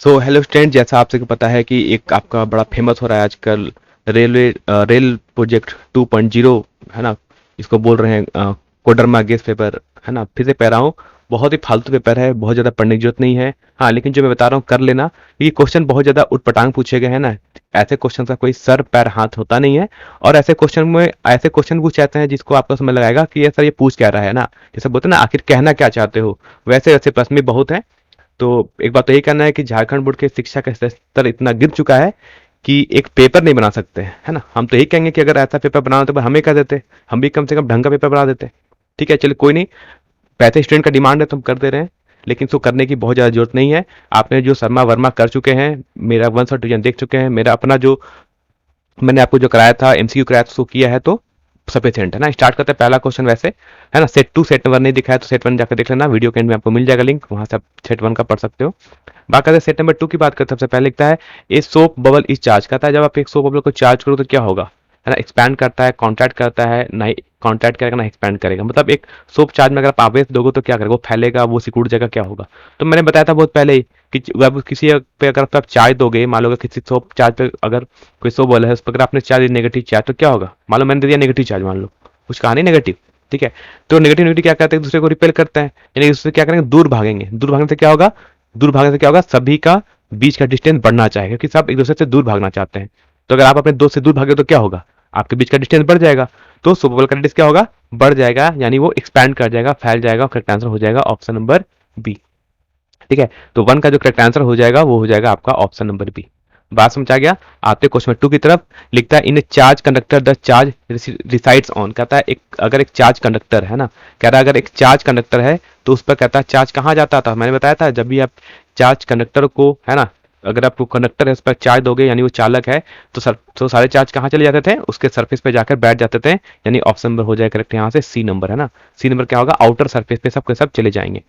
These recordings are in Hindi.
सो हेलो स्टूडेंट, जैसा आप सबको पता है कि एक आपका बड़ा फेमस हो रहा है आजकल रेल प्रोजेक्ट 2.0, है ना। इसको बोल रहे हैं कोडरमा गेस पेपर, है ना। फिर से कह रहा हूँ, बहुत ही फालतू पेपर है, बहुत ज़्यादा पढ़ने की जरूरत नहीं है। हाँ, लेकिन जो मैं बता रहा हूँ कर लेना। ये क्वेश्चन बहुत ज़्यादा उटपटांग पूछे गए हैं ना। ऐसे क्वेश्चन का कोई सर पैर हाथ होता नहीं है। और ऐसे क्वेश्चन पूछ जाते हैं जिसको आपको समझ लगाएगा कि ये सर ये पूछ क्या रहा है ना। जैसे बोलते हैं ना, आखिर कहना क्या चाहते हो। वैसे वैसे प्रश्न भी बहुत है। तो एक बात तो यही कहना है कि झारखंड बोर्ड के शिक्षा का स्तर इतना गिर चुका है कि एक पेपर नहीं बना सकते हैं, है ना। हम तो यही कहेंगे कि अगर ऐसा पेपर बनाना तो हमें कर देते, हम भी कम से कम ढंग का पेपर बना देते। ठीक है, चलिए कोई नहीं। पैसे स्टूडेंट का डिमांड है तो हम कर दे रहे हैं, लेकिन इसको करने की बहुत ज़्यादा जरूरत नहीं है। आपने जो शर्मा वर्मा कर चुके हैं, मेरा वन शॉट डिवीजन देख चुके हैं, मेरा अपना जो मैंने आपको जो कराया था एमसीक्यू कराया था उसको किया है, तो सफिशिएंट है ना। स्टार्ट करते हैं पहला क्वेश्चन वैसे, है ना। सेट टू सेट वन नहीं दिखाया तो सेट वन जाकर देख लेना, वीडियो के एंड में आपको मिल जाएगा लिंक, वहां से आप सेट वन का पढ़ सकते हो। बात करते हैं सेट नंबर टू की। बात करते हैं सबसे पहले लिखता है ए सोप बबल इस चार्ज करता है। जब आप एक सोप बबल को चार्ज करो तो क्या होगा, है ना। एक्सपैंड करता है, कॉन्ट्रैक्ट करता है, ना ही कॉन्ट्रैक्ट करेगा ना एक्सपैंड करेगा। मतलब एक सोप चार्ज में अगर आप आवेश दोगे तो क्या करेगा, वो फैलेगा, वो सिकुड़ जाएगा, क्या होगा। तो मैंने बताया था बहुत पहले ही कि जब किसी पे अगर आप चार्ज दोगे, मान लो अगर किसी सोप चार्ज पे अगर कोई सोप बबल है, उस पर अगर आपने चार्ज नेगेटिव चार्ज तो क्या होगा। मान लो मैंने दे दिया नेगेटिव चार्ज, मान लो कुछ कहा नहीं नेगेटिव, ठीक है। तो नेगेटिव नेगेटिव क्या करते हैं, दूसरे को रिपेल करते हैं, यानी दूसरे क्या करेंगे, दूर भागेंगे। दूर भागने से क्या होगा, दूर भागने से क्या होगा, सभी का बीच का डिस्टेंस बढ़ना चाहेगा, क्योंकि सब एक दूसरे से दूर भागना चाहते हैं। तो अगर आप अपने दोस्त से दूर भागे तो क्या होगा, आपके बीच का डिस्टेंस बढ़ जाएगा। तो सुपरबोल का डिस्टेंस क्या होगा, बढ़ जाएगा, यानी वो एक्सपैंड कर जाएगा, फैल जाएगा। करेक्ट आंसर हो जाएगा ऑप्शन नंबर बी। ठीक है, तो वन का जो करेक्ट आंसर हो जाएगा वो हो जाएगा आपका ऑप्शन नंबर बी। बात समझ आ गया। आते क्वेश्चन टू की तरफ। लिखता है in charge conductor the charge resides on. कहता है एक अगर एक चार्ज कंडक्टर है ना, कह रहा है अगर एक चार्ज कंडक्टर है तो उस पर कहता है चार्ज कहाँ जाता था। मैंने बताया था जब भी आप चार्ज कंडक्टर को, है ना, अगर आपको कंडक्टर है उस पर चार्ज दोगे यानी वो चालक है, तो सारे चार्ज कहाँ चले जाते थे, उसके सरफेस पे जाकर बैठ जाते थे। यानी ऑप्शन नंबर हो जाएगा करेक्ट यहाँ से सी नंबर, है ना। सी नंबर क्या होगा, आउटर सरफेस पे सब के सब चले जाएंगे।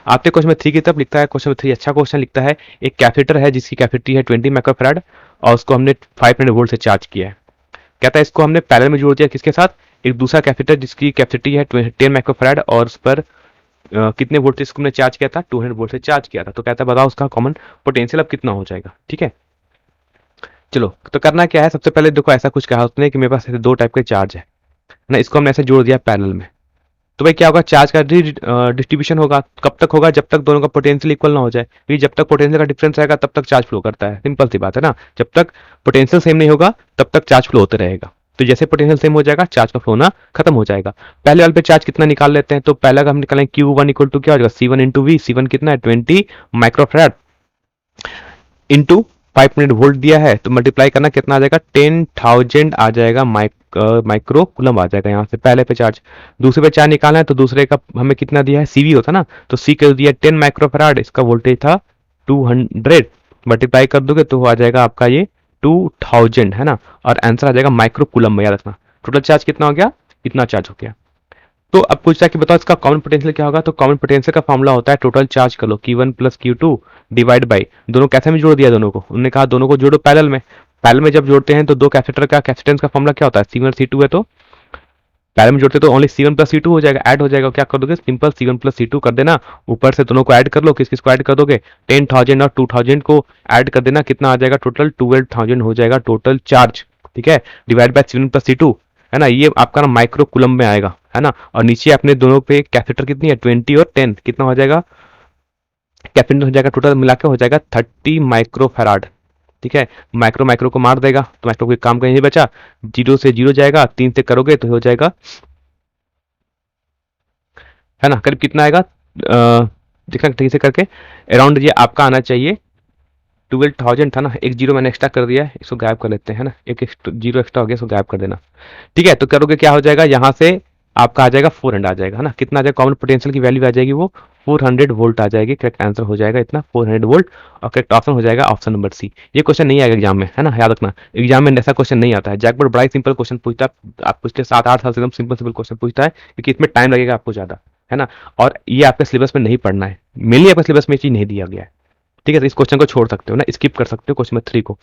आपने क्वेश्चन नंबर थ्री की तरफ। लिखता है क्वेश्चन नंबर थ्री अच्छा क्वेश्चन। लिखता है एक कैपेसिटर है जिसकी कैपेसिटी है 20 माइक्रोफैराड और उसको हमने 500 वोल्ट से चार्ज किया है। कहता है इसको हमने पैरेलल में जोड़ दिया किसके साथ, एक दूसरा कैपेसिटर जिसकी कैपेसिटी है 10 माइक्रोफैराड और उस पर कितने वोल्ट से इसको हमने चार्ज किया था, 200 वोल्ट से चार्ज किया था। तो कहता है बताओ उसका कॉमन पोटेंशियल अब कितना हो जाएगा। ठीक है, चलो तो करना क्या है, सबसे पहले देखो ऐसा कुछ कहा उसने कि मेरे पास ऐसे दो टाइप के चार्ज है ना, इसको हमने ऐसे जोड़ दिया पैरेलल में। तो भाई क्या होगा, चार्ज का डिस्ट्रीब्यूशन होगा। कब तक होगा, जब तक दोनों का पोटेंशियल इक्वल ना हो जाए, क्योंकि जब तक पोटेंशियल का डिफरेंस रहेगा तब तक चार्ज फ्लो करता है। सिंपल सी बात है ना, जब तक पोटेंशियल सेम नहीं होगा तब तक चार्ज फ्लो होते रहेगा। तो जैसे पोटेंशियल सेम हो जाएगा चार्ज का फ्लो होना खत्म हो जाएगा। पहले वाले पे चार्ज कितना निकाल लेते हैं, तो पहला का हम निकालेंगे क्यू वन इक्वल टू क्या हो जाएगा, C one into V. C one कितना है 20 माइक्रोफैराड इंटू 500 वोल्ट दिया है, तो मल्टीप्लाई करना कितना आ जाएगा, 10,000 आ जाएगा, माइक्रो कुलम आ जाएगा यहाँ से पहले पे चार्ज। दूसरे पे चार्ज निकालना है तो दूसरे का हमें कितना दिया है, सीवी होता ना, तो सी कर दिया 10 माइक्रोफैराड, इसका वोल्टेज था 200, मल्टीप्लाई कर दोगे तो आ जाएगा आपका ये 2000, है ना। और आंसर आ जाएगा माइक्रो कुलम में, याद रखना। टोटल चार्ज कितना हो गया, इतना चार्ज हो गया। तो अब पूछता है कि बताओ इसका कॉमन पोटेंशियल क्या होगा। तो कॉमन पोटेंशियल का फॉर्मूला होता है टोटल चार्ज कर लो Q1 plus Q2 divide by, दोनों कैसे में जोड़ दिया दोनों को, उन्होंने कहा दोनों को जोड़ो पैरेलल में। पैरेलल में जब जोड़ते हैं तो दो कैपेसिटर का कैपेसिटेंस का फॉर्मूला क्या होता है, C1 C2 है, तो पैरेलल में जोड़ते तो ओनली C1 प्लस C2 हो जाएगा, ऐड हो जाएगा। क्या कर दोगे, सिंपल C1 प्लस C2 कर देना, ऊपर से दोनों को ऐड कर लो। किस किस को ऐड कर दोगे, 10,000 और 2,000 को ऐड कर देना, कितना आ जाएगा टोटल 12,000 हो जाएगा टोटल चार्ज। ठीक है, divide by C1 plus C2, है ना। ये आपका ना माइक्रो कुलम में आएगा, है ना। और नीचे अपने दोनों पे कैपेसिटर कितनी है 20 और 10, कितना हो जाएगा, कैपेसिटर हो जाएगा टोटल मिला के हो जाएगा 30 माइक्रोफैराड। ठीक है, माइक्रो माइक्रो को मार देगा तो माइक्रो कोई काम का नहीं बचा, जीरो से जीरो जाएगा, तीन से करोगे तो हो जाएगा, है ना, करीब कितना आएगा, देखना ठीक से करके, अराउंड ये आपका आना चाहिए 12,000 था ना, एक जीरो मैंने एक्स्ट्रा कर दिया है, इसको गायब कर लेते हैं, है ना, एक जीरो एक्स्ट्रा हो गया, इसको गायब कर देना। ठीक है, तो करोगे क्या हो जाएगा, यहाँ से आपका आ जाएगा 400 आ जाएगा, है ना। कितना आ जाएगा, कॉमन पोटेंशियल की वैल्यू आ जाएगी वो 400 वोल्ट आ जाएगी। करेक्ट आंसर हो जाएगा इतना 400 वोल्ट, और करेक्ट ऑप्शन हो जाएगा ऑप्शन नंबर सी। ये क्वेश्चन नहीं आएगा एग्जाम में, है ना, याद रखना। एग्जाम में ऐसा क्वेश्चन नहीं आता है। जैकबोर्ड बड़ा ही सिंपल क्वेश्चन पूछता है, आप पिछले 7-8 साल से एकदम सिंपल सिंपल क्वेश्चन पूछता है, क्योंकि इसमें टाइम लगेगा आपको ज्यादा, है ना। और ये आपके सिलेबस में नहीं पढ़ना है, मेनली आपके सिलेबस में ये चीज नहीं दिया गया है। ठीक है, तो इस क्वेश्चन को छोड़ सकते हो ना, स्किप कर सकते हो क्वेश्चन नंबर 3 को।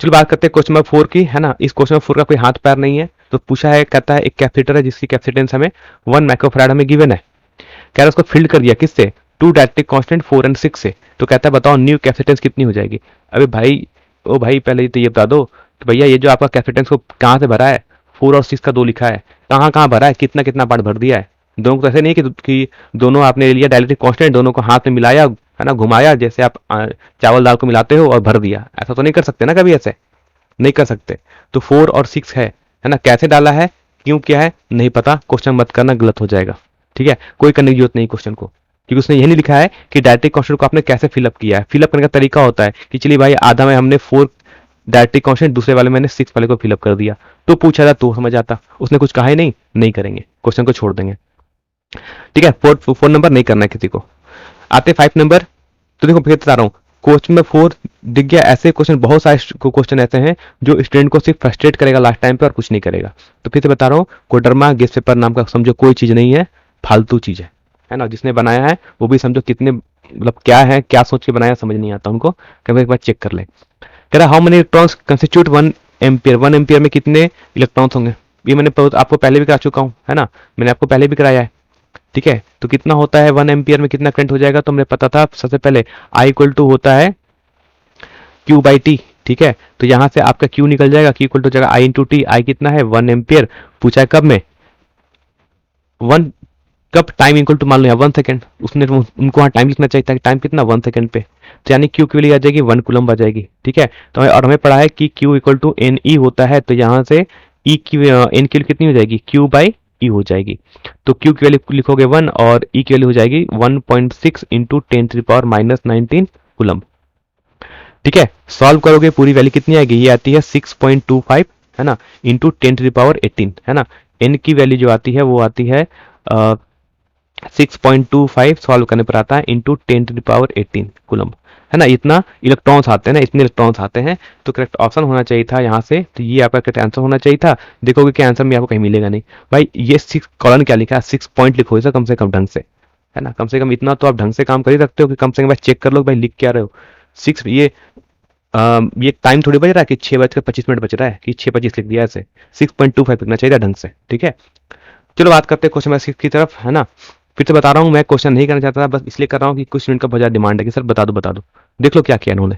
चलो बात करते हैं क्वेश्चन नंबर 4 की, है ना। इस क्वेश्चन नंबर 4 का कोई हाथ पैर नहीं है, तो पूछा है, कहता है एक कैपेसिटर है जिसकी कैपेसिटेंस हमें 1 माइक्रोफैराड हमें गिवन है। कह रहा है उसको फील्ड कर दिया किससे, टू डायरेक्ट्रिक कांस्टेंट 4 एंड 6 से, तो कहता है बताओ न्यू कैपेसिटेंस कितनी हो जाएगी। अबे भाई, ओ भाई पहले तो ये बता दो कि भैया ये जो आपका कैपेसिटेंस को कहाँ से भरा है, 4 और 6 का 2 लिखा है, कहाँ कहाँ भरा है, कितना कितना पार्ट भर दिया है। दोनों को तो ऐसे नहीं कि दोनों आपने ले लिया डायरेक्ट्रिक कांस्टेंट, दोनों को हाथ में मिलाया है ना, घुमाया जैसे आप चावल दाल को मिलाते हो और भर दिया, ऐसा तो नहीं कर सकते ना कभी, ऐसे नहीं कर सकते। तो 4 और 6 है ना, कैसे डाला है, क्यों किया है नहीं पता, क्वेश्चन मत करना, गलत हो जाएगा। ठीक है, कोई करने की जरूरत नहीं क्वेश्चन को, क्योंकि उसने यही नहीं लिखा है कि डायरेक्ट्रिक कांस्टेंट को आपने कैसे फिलअप किया है। फिलअप करने का तरीका होता है कि चलिए भाई आधा में हमने 4 डायरेक्ट्रिक कांस्टेंट, दूसरे वाले मैंने 6 वाले को फिलअप कर दिया, तो पूछा था तो समझ आता। उसने कुछ कहा ही नहीं, नहीं करेंगे, क्वेश्चन को छोड़ देंगे। ठीक है, 4 नंबर नहीं करना है किसी को। आते 5 नंबर, तो देखो फिर बता रहा हूँ, क्वेश्चन में 4 दिख गया, ऐसे क्वेश्चन बहुत सारे क्वेश्चन ऐसे हैं जो स्टूडेंट को सिर्फ फ्रस्ट्रेट करेगा लास्ट टाइम पे और कुछ नहीं करेगा। तो फिर से बता रहा हूँ, कोडरमा गेस्ट पेपर नाम का समझो कोई चीज नहीं है, फालतू चीज है ना। जिसने बनाया है वो भी समझो कितने मतलब क्या है, क्या सोच के बनाया समझ नहीं आता उनको, कभी एक बार चेक कर ले। कह रहा how many electrons constitute 1 ampere, 1 ampere में कितने इलेक्ट्रॉन्स होंगे। ये मैंने आपको पहले भी करा चुका हूँ है ना, मैंने आपको पहले भी कराया है। ठीक है, तो कितना होता है 1 एम्पियर में कितना करंट हो जाएगा, तो हमने पता था सबसे पहले I इक्वल टू होता है Q बाई टी। ठीक है, तो यहां से आपका Q निकल जाएगा, Q इक्वल टू जाएगा I इंटू टी। आई कितना है 1 एम्पियर, पूछा है कब में, 1 कब, टाइम इक्वल टू मान लो 1 सेकंड, उसने उनको वहां टाइम लिखना चाहिए था कि टाइम कितना 1 सेकंड पे, तो यानी Q की वैल्यू आ जाएगी 1 कूलम आ जाएगी। ठीक है, तो और हमें पढ़ा है कि Q equal to N E होता है, तो यहाँ से E की एन की वैल्यू कितनी हो जाएगी, Q बाई ई हो जाएगी। तो Q की वैल्यू लिखोगे 1 और E की वैल्यू हो जाएगी 1.6 इंटू 10⁻⁻19 कूलम। ठीक है, सॉल्व करोगे पूरी वैल्यू कितनी आएगी, ये आती है 6.25 है ना, इंटू 10⁻18 है ना। एन की वैल्यू जो आती है वो आती है 6.25 सॉल्व करने पर आता है इंटू 10⁻18 कूलम है ना। इतना इलेक्ट्रॉन्स आते हैं ना, इतने इलेक्ट्रॉन्स आते हैं, तो करेक्ट ऑप्शन होना चाहिए था यहाँ से, तो ये आपका करेक्ट आंसर होना चाहिए था। देखोगे कि आंसर में आपको कहीं मिलेगा नहीं भाई, ये 6 कॉलन क्या लिखा है, 6 पॉइंट लिखो इसे कम से कम ढंग से, है ना। कम से कम इतना तो आप ढंग से काम कर ही सकते हो कि कम से कम भाई चेक कर लो भाई लिख क्या रहे हो। 6 ये टाइम थोड़ी बज रहा है कि 6:25 बज रहा है कि 6:25 लिख दिया ऐसे, 6.25 लिखना चाहिए ढंग से। ठीक है, चलो बात करते हैं क्वेश्चन नंबर 6 की तरफ है ना। फिर से बता रहा हूँ, मैं क्वेश्चन नहीं करना चाहता था, बस इसलिए कर रहा हूँ कि कुछ स्टूडेंट का बहुत ज्यादा डिमांड है कि सर बता दो बता दो। देख लो क्या किया इन्होंने,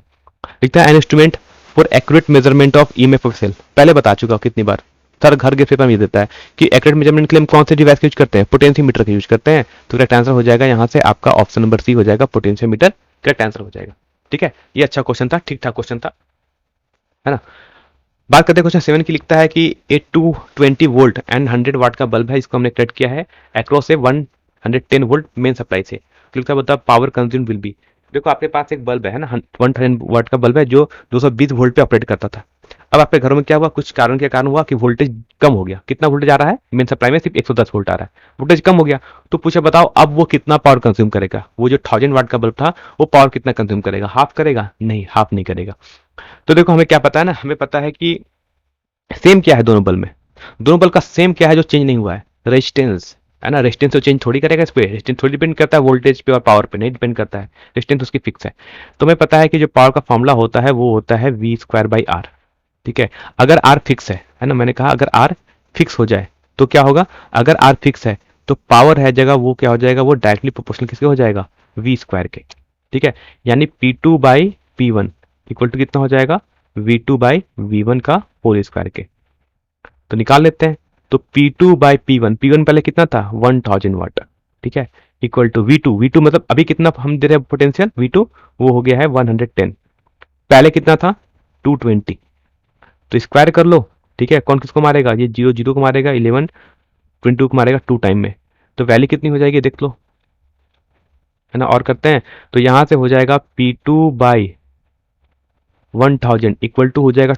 लिखता है an instrument for accurate measurement of EMF of cell. पहले बता चुका हूँ कितनी बार, सर घर के पेपर में ये देता है कि एक्यूरेट मेजरमेंट के लिए हम कौन से डिवाइस का यूज करते हैं, पोटेंशियोमीटर का यूज करते हैं। तो करेक्ट आंसर हो जाएगा यहाँ से आपका ऑप्शन नंबर सी हो जाएगा, पोटेंशियोमीटर करेक्ट आंसर हो जाएगा। ठीक है, ये अच्छा क्वेश्चन था, ठीक ठाक क्वेश्चन था, है ना। बात करते हैं क्वेश्चन 7 की, लिखता है कि ए 220 वोल्ट एंड 100 वाट का बल्ब है, इसको हमने कनेक्ट किया है अक्रॉस से 110 वोल्ट मेन सप्लाई से। तो लिखता है बता पावर कंज्यूम विल बी। देखो आपके पास एक बल्ब है ना, 110 वाट का बल्ब है जो 220 वोल्ट पे ऑपरेट करता था। अब आपके घरों में क्या हुआ, कुछ कारण के कारण हुआ कि वोल्टेज कम हो गया। कितना वोल्टेज आ रहा है मेन सप्लाई में, सिर्फ 110 वोल्ट आ रहा है, वोल्टेज कम हो गया। तो पूछा बताओ अब वो कितना पावर कंज्यूम करेगा, वो जो 1000 वाट का बल्ब था वो पावर कितना कंज्यूम करेगा, हाफ करेगा, नहीं हाफ नहीं करेगा। तो देखो हमें क्या पता है ना, हमें पता है कि सेम क्या है दोनों बल्ब में, दोनों बल्ब का सेम क्या है जो चेंज नहीं हुआ है, रेजिस्टेंस है ना। रेजिस्टेंस तो चेंज थोड़ी करेगा इस पे, रेजिस्टेंस थोड़ी डिपेंड करता है वोल्टेज पे और पावर पे, नहीं डिपेंड करता है, रेजिस्टेंस उसकी फिक्स है। तो हमें पता है कि जो पावर का फॉर्मूला होता है वो होता है वी स्क्वायर बाई आर। ठीक है, अगर आर फिक्स है ना, मैंने कहा अगर आर फिक्स हो जाए तो क्या होगा, अगर आर फिक्स है तो पावर है जगह वो क्या हो जाएगा, वो डायरेक्टली प्रोपोर्शनल किसके हो जाएगा, वी स्क्वायर के। ठीक है, यानी P2 by P1 equal to कितना हो जाएगा, V2 बाई V1 का होल स्क्वायर के। तो निकाल लेते हैं, तो P2 बाई P1, P1 पहले कितना था 1000 वाट। ठीक है, इक्वल टू V2, V2 मतलब अभी कितना हम दे रहे हैं पोटेंशियल V2, वो हो गया है 110, पहले कितना था 220, तो स्क्वायर कर लो। ठीक है, कौन किसको मारेगा, ये 0 0 को मारेगा, 11 22 को मारेगा 2 टाइम में, तो वैल्यू कितनी हो जाएगी देख लो, है ना। और करते हैं तो यहां से हो जाएगा P2 बाई 1000 इक्वल टू हो जाएगा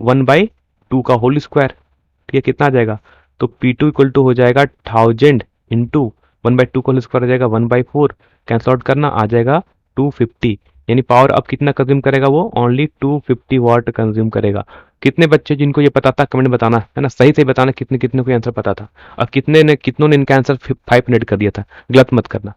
1/2 का होल स्क्वायर। ठीक है, कितना आ जाएगा, तो P2 इक्वल टू हो जाएगा 1000 इंटू 1/2 का होल स्क्वायर हो जाएगा 1/4, कैंसल आउट करना आ जाएगा 250, यानी पावर अब कितना कंज्यूम करेगा, वो ओनली 250 वाट कंज्यूम करेगा। कितने बच्चे जिनको ये पता था कमेंट बताना, है ना, सही से बताना कितने कितने को आंसर पता था, और कितनों ने इनका आंसर 5 मिनट कर दिया था, गलत मत करना।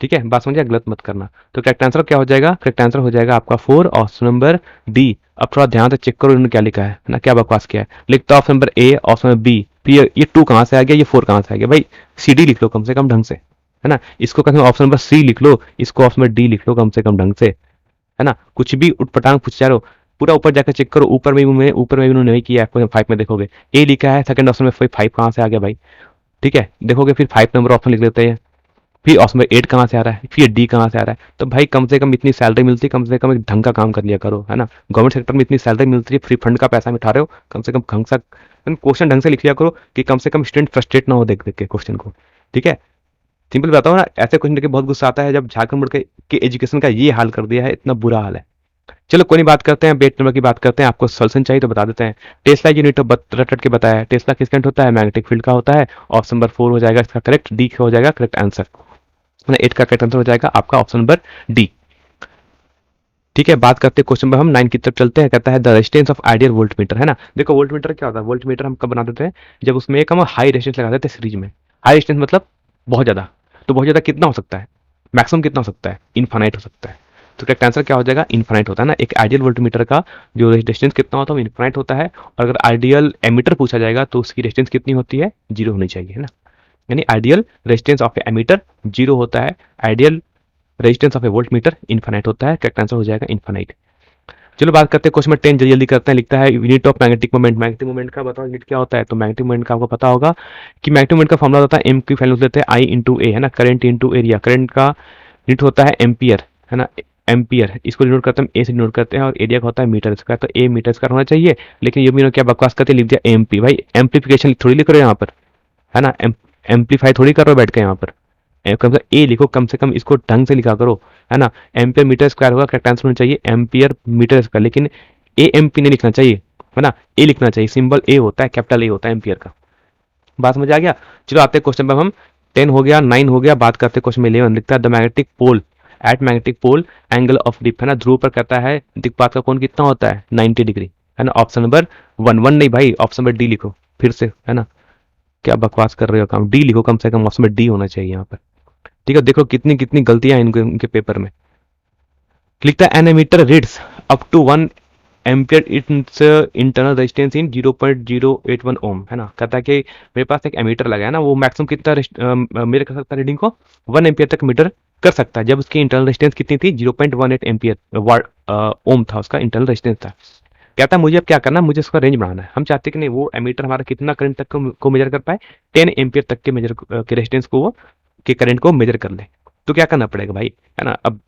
ठीक है, बात समझिए, गलत मत करना। तो करेक्ट आंसर क्या हो जाएगा, करेक्ट आंसर हो जाएगा आपका 4, ऑप्शन नंबर डी। अब थोड़ा ध्यान से चेक करो इन्होंने क्या लिखा है ना, क्या बकवास किया है। लिखता option number A, option number B, फिर ये 2 कहां से आ गया, ये 4 कहां से आ गया, भाई CD लिख लो कम से कम ढंग से, है ना। इसको कम से कम ऑप्शन नंबर सी लिख लो, इसको ऑप्शन नंबर डी लिख लो कम से कम ढंग से, है ना। कुछ भी उठपटांग पूछ जा रहे हो, पूरा ऊपर जाकर चेक करो, ऊपर में भी उन्होंने नहीं किया, क्वेश्चन 5 में देखोगे ए लिखा है सेकंड ऑप्शन में, 5 कहाँ से आ गया भाई, ठीक है। देखोगे फिर 5 नंबर ऑप्शन लिख लेते हैं, फिर ऑप्शन में 8 कहाँ से आ रहा है, फिर डी कहाँ से आ रहा है। तो भाई कम से कम इतनी सैलरी मिलती है, कम से कम एक ढंग का काम कर लिया करो, है ना। गवर्नमेंट सेक्टर में इतनी सैलरी मिलती है, फ्री फंड का पैसा मिठा रहे हो, कम से कम ढंग सा क्वेश्चन ढंग से लिख लिया करो कि कम से कम स्टूडेंट फ्रस्ट्रेट ना हो देख देख के क्वेश्चन को, ठीक है। सिंपल बताओ ना, ऐसे क्वेश्चन देख के बहुत गुस्सा आता है जब झारखंड बोर्ड के एजुकेशन का ये हाल कर दिया है, इतना बुरा हाल है। चलो कोई नहीं, बात करते हैं बेट नंबर की, बात करते हैं। आपको सोल्यूशन चाहिए तो बता देते हैं। टेस्ला यूनिट तो रट रट के बताया है, टेस्ला किस करंट होता है, मैग्नेटिक फील्ड का होता है। ऑप्शन नंबर 4 हो जाएगा इसका करेक्ट, डी हो जाएगा करेक्ट आंसर, 8 का करेक्ट आंसर हो जाएगा आपका ऑप्शन नंबर डी। ठीक है, बात करते हैं क्वेश्चन नंबर हम 9 की तरफ चलते हैं। कहता है the resistance of ideal volt meter, है ना। देखो वोल्ट मीटर क्या होता है, वोल्ट मीटर हम कब बना देते हैं, जब उसमें एक हम हाई रेजिस्टेंस लगा देते हैं सीरीज में। हाई रेजिस्टेंस मतलब बहुत ज्यादा, तो बहुत ज्यादा कितना हो सकता है, मैक्सिमम कितना हो सकता है, इनफाइनाइट हो सकता है। तो करेक्ट आंसर क्या हो जाएगा, इनफाइनाइट होता है ना। एक आइडियल वोल्ट मीटर का जो रेजिस्टेंस कितना होता है वो इनफाइनाइट होता है, और अगर आइडियल एमीटर पूछा जाएगा तो उसकी रेजिस्टेंस कितनी होती है, जीरो होनी चाहिए, है ना। यानी ideal resistance of ammeter zero होता है, ideal resistance of a voltmeter infinite होता है। करेक्ट आंसर हो जाएगा इनफाइनाइट। चलो बात करते हैं क्वेश्चन नंबर 10, जल्दी जल्दी करते हैं। लिखता है unit of magnetic moment, magnetic moment का बताओ यूनिट क्या होता है। तो मैग्नेटिक मोमेंट का आपको पता होगा कि मैग्नेटिक मोमेंट का फॉर्मुला होता है एम की वैल्यू लेते हैं आई इंटू ए, है ना। करंट इंटू एरिया, करंट का यूनिट होता है एम्पियर, है ना। एम्पियर इसको डिनोट करते हैं, ए से डिनोट करते हैं, और एरिया का होता है मीटर स्क्वायर, तो ए मीटर स्क्वायर होना चाहिए। लेकिन ये भी क्या बकवास करते लिख दिया एमपी, भाई एम्प्लीफिकेशन थोड़ी लिख रहे हो यहाँ पर, है ना। एम्पलीफाई थोड़ी कर रहे हो बैठ के यहाँ पर, कम से ए लिखो, कम से कम इसको ढंग से लिखा करो, है ना। एम्पियर मीटर स्क्वायर होगा, करेक्ट आंसर होना चाहिए एम्पियर मीटर स्क्वायर, लेकिन ए एम पी नहीं लिखना चाहिए, है ना। ए लिखना चाहिए, सिंबल ए होता है, कैपिटल ए होता है एम्पियर का। बात समझ आ गया। चलो आते हैं क्वेश्चन पर हम, 10 हो गया, 9 हो गया। बात करते हैं क्वेश्चन में 11, लिखता है the magnetic pole at magnetic pole angle of dip, है ना। ध्रुव पर कहता है दिक्पात का कोण कितना होता है, 90 डिग्री, है ना। ऑप्शन नंबर 1 नहीं भाई, ऑप्शन नंबर डी लिखो फिर से, है ना। क्या बकवास कर रहे हो, काम डी लिखो कम से कम, ऑप्शन नंबर डी होना चाहिए यहाँ पर, ठीक है। देखो कितनी कितनी गलतियां इनके पेपर में। लिखता है an ammeter reads up to 1 ampere its internal resistance in 0.081 ohm, है ना। कहता है कि मेरे पास एक एमीटर लगा है ना, वो मैक्सिमम कितना मेरे कर सकता है रीडिंग को 1 एम्पियर तक मीटर कर सकता है, जब उसकी इंटरनल रेजिस्टेंस कितनी थी 0.18 एम्पियर ओम था उसका इंटरनल रेजिस्टेंस था। कहता है मुझे अब क्या करना है, मुझे उसका रेंज बढ़ाना है। हम चाहते हैं कि नहीं वो एमीटर हमारा कितना करंट तक को मेजर कर पाए, 10 एम्पियर तक के मेजर के रेजिस्टेंस को वो के करंट को मेजर कर ले। तो क्या करना पड़ेगा भाई, है ना। अब